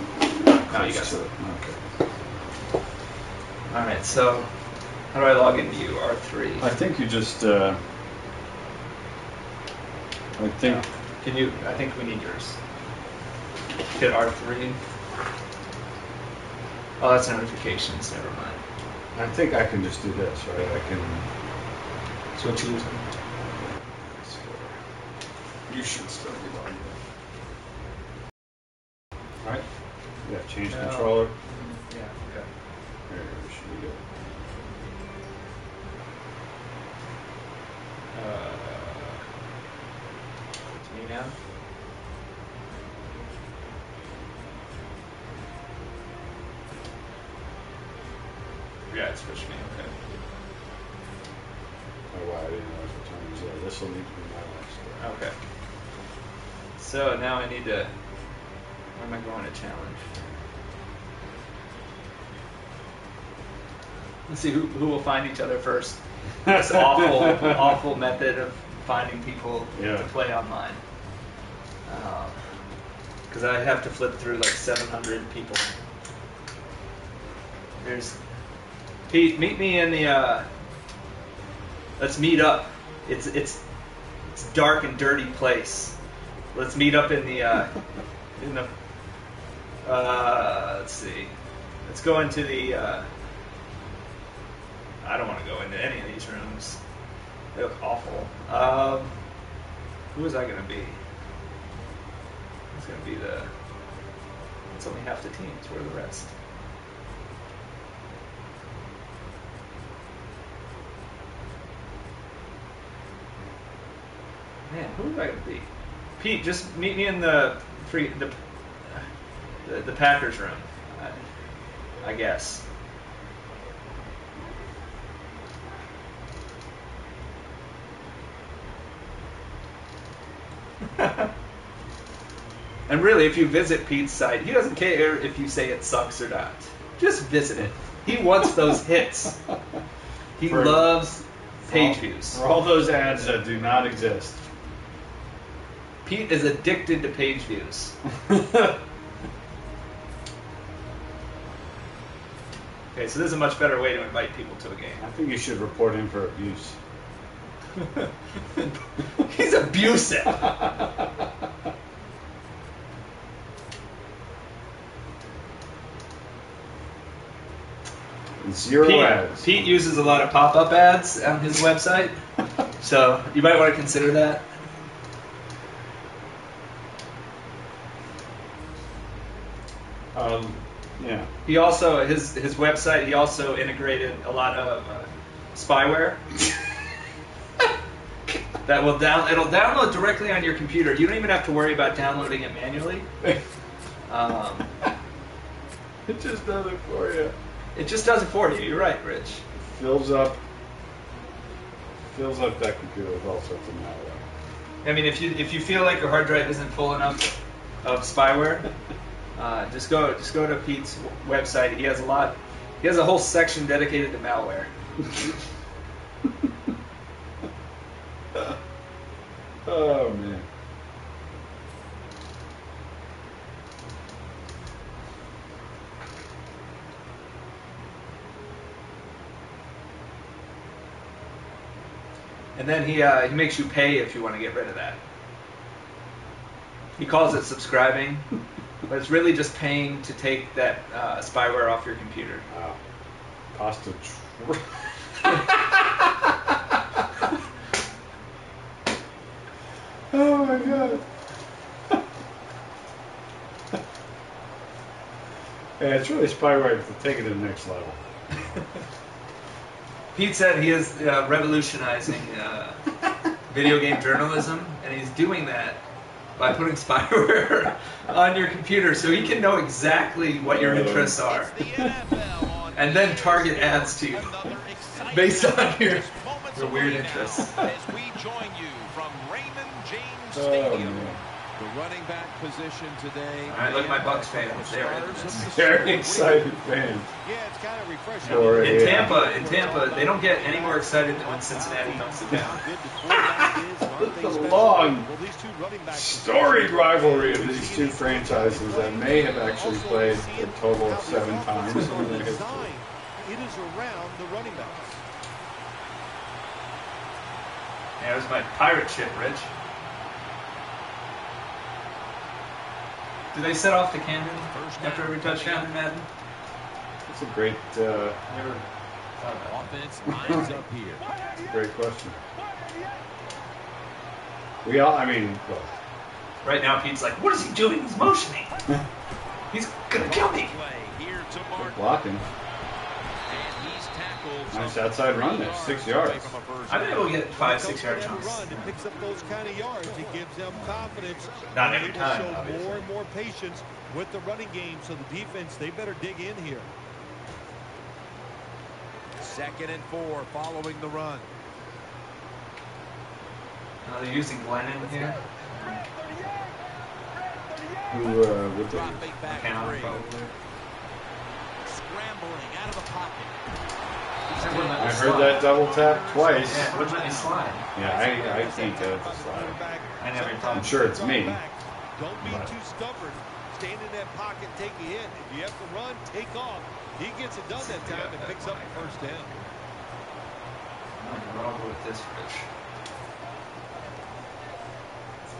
you got Close to some. it. Okay. Alright, so how do I log into you? R3. I think you just. I think. Can you? I think we need yours. Hit R3. Oh, that's notifications. Never mind. I think I can just do this, right? I can. So what you using? You should still be logged in. Alright. Yeah, change No. controller. Yeah. Okay. There we should be good. It's me now. Yeah, it's switched me. Okay. Oh wow, I didn't know it was returning. Yeah, this will need to be my last step. Okay. So now I need to. Where am I going to challenge? Let's see who will find each other first. This awful method of finding people Yeah. to play online. Because I have to flip through like 700 people. There's Pete. Meet me in the. Let's meet up. It's a dark and dirty place. Let's meet up in the. Let's see. Let's go into the. I don't want to go into any of these rooms. They look awful. Who is I going to be? It's going to be the. It's only half the teams. Where are the rest? Man, who am I going to be? Pete, just meet me in the Packers room. I guess. And really, if you visit Pete's site, he doesn't care if you say it sucks or not. Just visit it. He wants those hits. He loves page views. For all those ads that do not exist. Pete is addicted to page views. Okay, so this is a much better way to invite people to a game. I think you should report him for abuse. He's abusive. Zero ads. Pete uses a lot of pop-up ads on his website, so you might want to consider that. Yeah. He also his website. He also integrated a lot of spyware that will it'll download directly on your computer. You don't even have to worry about downloading it manually. It just does it for you. It just does it for you. You're right, Rich. Fills up that computer with all sorts of malware. I mean, if you feel like your hard drive isn't full enough of spyware, just go to Pete's website. He has a whole section dedicated to malware. Oh man. And then he makes you pay if you want to get rid of that. He calls it subscribing, but it's really just paying to take that spyware off your computer. Wow. Pasta. Oh my god. Yeah, it's really spyware to take it to the next level. Pete said he is revolutionizing video game journalism, and he's doing that by putting spyware on your computer so he can know exactly what your interests are and then target ads to you based on your weird interests. As we join you from Raymond James Oh, Stadium. man. The running back position today. All right, look at my Bucks fans. They're into this. Very excited fan. Yeah, it's kind of refreshing. Or In Tampa, they don't get any more excited than when Cincinnati comes to town. Good the quarterback is the long, storied rivalry of these two franchises that may have actually played a total of 7 times in their history. It is around the running backs. There's my pirate ship, Rich. Do they set off the cannon after every touchdown in Madden? That's a great, Never thought about Offense lines up here. that's a great question. We all, I mean, look, Right now, Pete's like, what is he doing? He's motioning. He's gonna kill me. good blocking. Nice outside run there, 6 yards. I've been able to get 5-6 yard jumps. It picks up those kind of yards. It gives them confidence. Not every They time, will show obviously. more and more patience with the running game. So the defense, they better dig in here. 2nd and 4 following the run. They're using Glennon here. Who would they? Dropping back McCown, three. probably. Scrambling out of the pocket. That wouldn't let me I heard slide. that double tap twice. Yeah, it wouldn't let me slide. Yeah, I can't get it to slide. I never I'm thought. sure it's me. Don't be But- too stubborn. Stand in that pocket, take a hit. If you have to run, take off. He gets it done that time and picks up the first down. I'm wrong with this, Rich.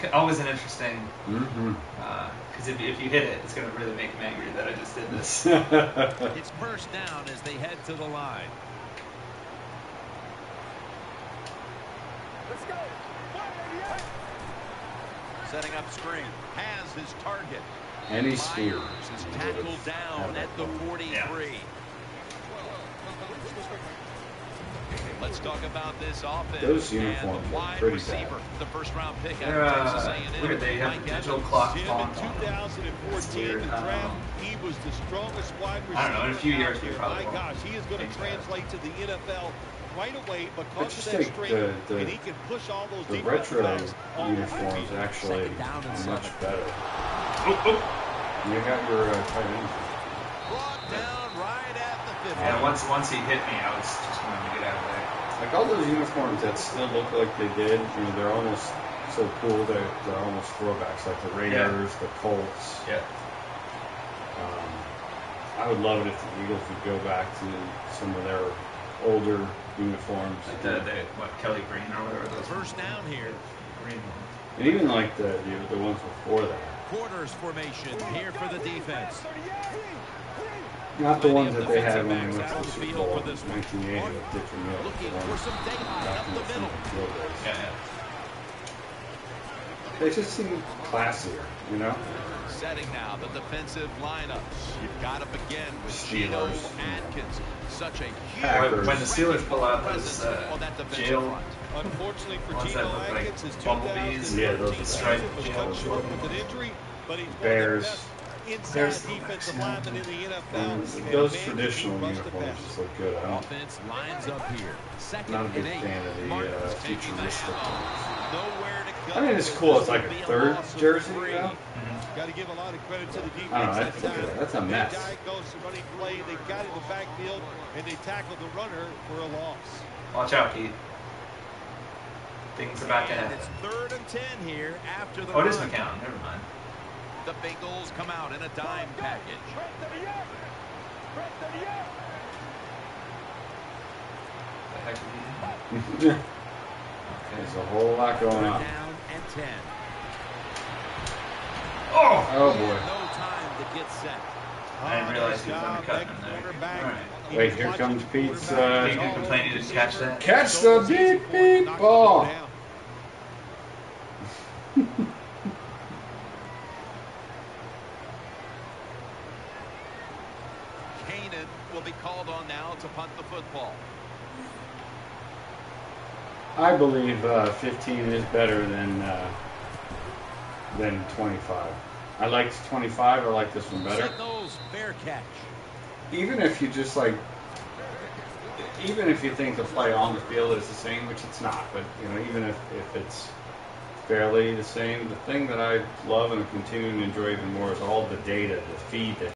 It's always an interesting, Mm-hmm. because if you hit it, it's going to really make him angry that I just did this. It's first down as they head to the line. Let's go. Setting up screen. Has his target. Any speed. Myers is tackled down at the 43. Let's talk about this offense. Those and uniforms the are wide pretty receiver, bad. the first-round pick They're, out of Texas A&M. weird. They have Mike digital Evans. clock Him in font on them. 2014, the draft, he was the strongest wide receiver. I don't know, in a few years out we there. probably My won't. gosh, he is going to Think so. translate to the NFL right away But because just of that take strength, the and he can push all those The deep retro backs all over the uniforms field. actually Second down and are 7. much better. Oh, oh. You got your tight end. Brought down right at the 50. Yeah, once he hit me, I was just going to get out of there. Like all those uniforms that still look like they did, you know, they're almost so cool that they're almost throwbacks, like the Raiders, the Colts. Yeah. I would love it if the Eagles would go back to some of their older uniforms. Like what, Kelly Green or whatever those First down here. green ones. And even like the ones before that. Quarters formation here for the defense. Not the ones that they had when Defensive they went backs to out the of the Super field Bowl for in this one. 1980 with Ditcher Mills. Looking the for ones some daylight back up in the middle. Super Field days. Yeah. They just seem classier, you know? Setting now the defensive lineups. You've got to begin with Geno Steelers. Atkins. Such a huge Packers. When the Steelers pull out those presence on that defensive jail front. Unfortunately for ones that Geno look like Atkins, his bumblebees, 2013 Yeah, those are striped season was jail cut short looking. with an injury, but he's Bears. one of the best inside Bears defensive yeah. linemen in the NFL. And And those man, traditional he runs the uniforms passes. just look good. I'm Offense lines up here. Second not a big and 8. fan of the Martin's taking the futuristic ones. handoff. Nowhere to go. I mean, it's cool. It's like a third jersey, you know? Got to give a lot of credit to the defense. I don't know, that time. that's a mess. They diagnosed the running play. They got in the backfield and they tackled the runner for a loss. Watch out, Pete. Things about to And happen. it's 3rd and 10 here after the Oh, it is run. McCown. Never mind. The Bengals come out in a dime package. The heck are you doing? There's a whole lot going on. Down and 10. Oh! Oh boy. No time to get set. I didn't realize he was undercutting him there. Alright. Wait, here comes Pete's, He can complain he didn't catch that. Catch the beep beep ball. Kanan will be called on now to punt the football. I believe 15 is better than 25. I liked 25. I like this one better. Signals fair catch. Even if you just like, even if you think the play on the field is the same, which it's not, but you know, even if it's fairly the same, the thing that I love and continue to enjoy even more is all the data, the feed that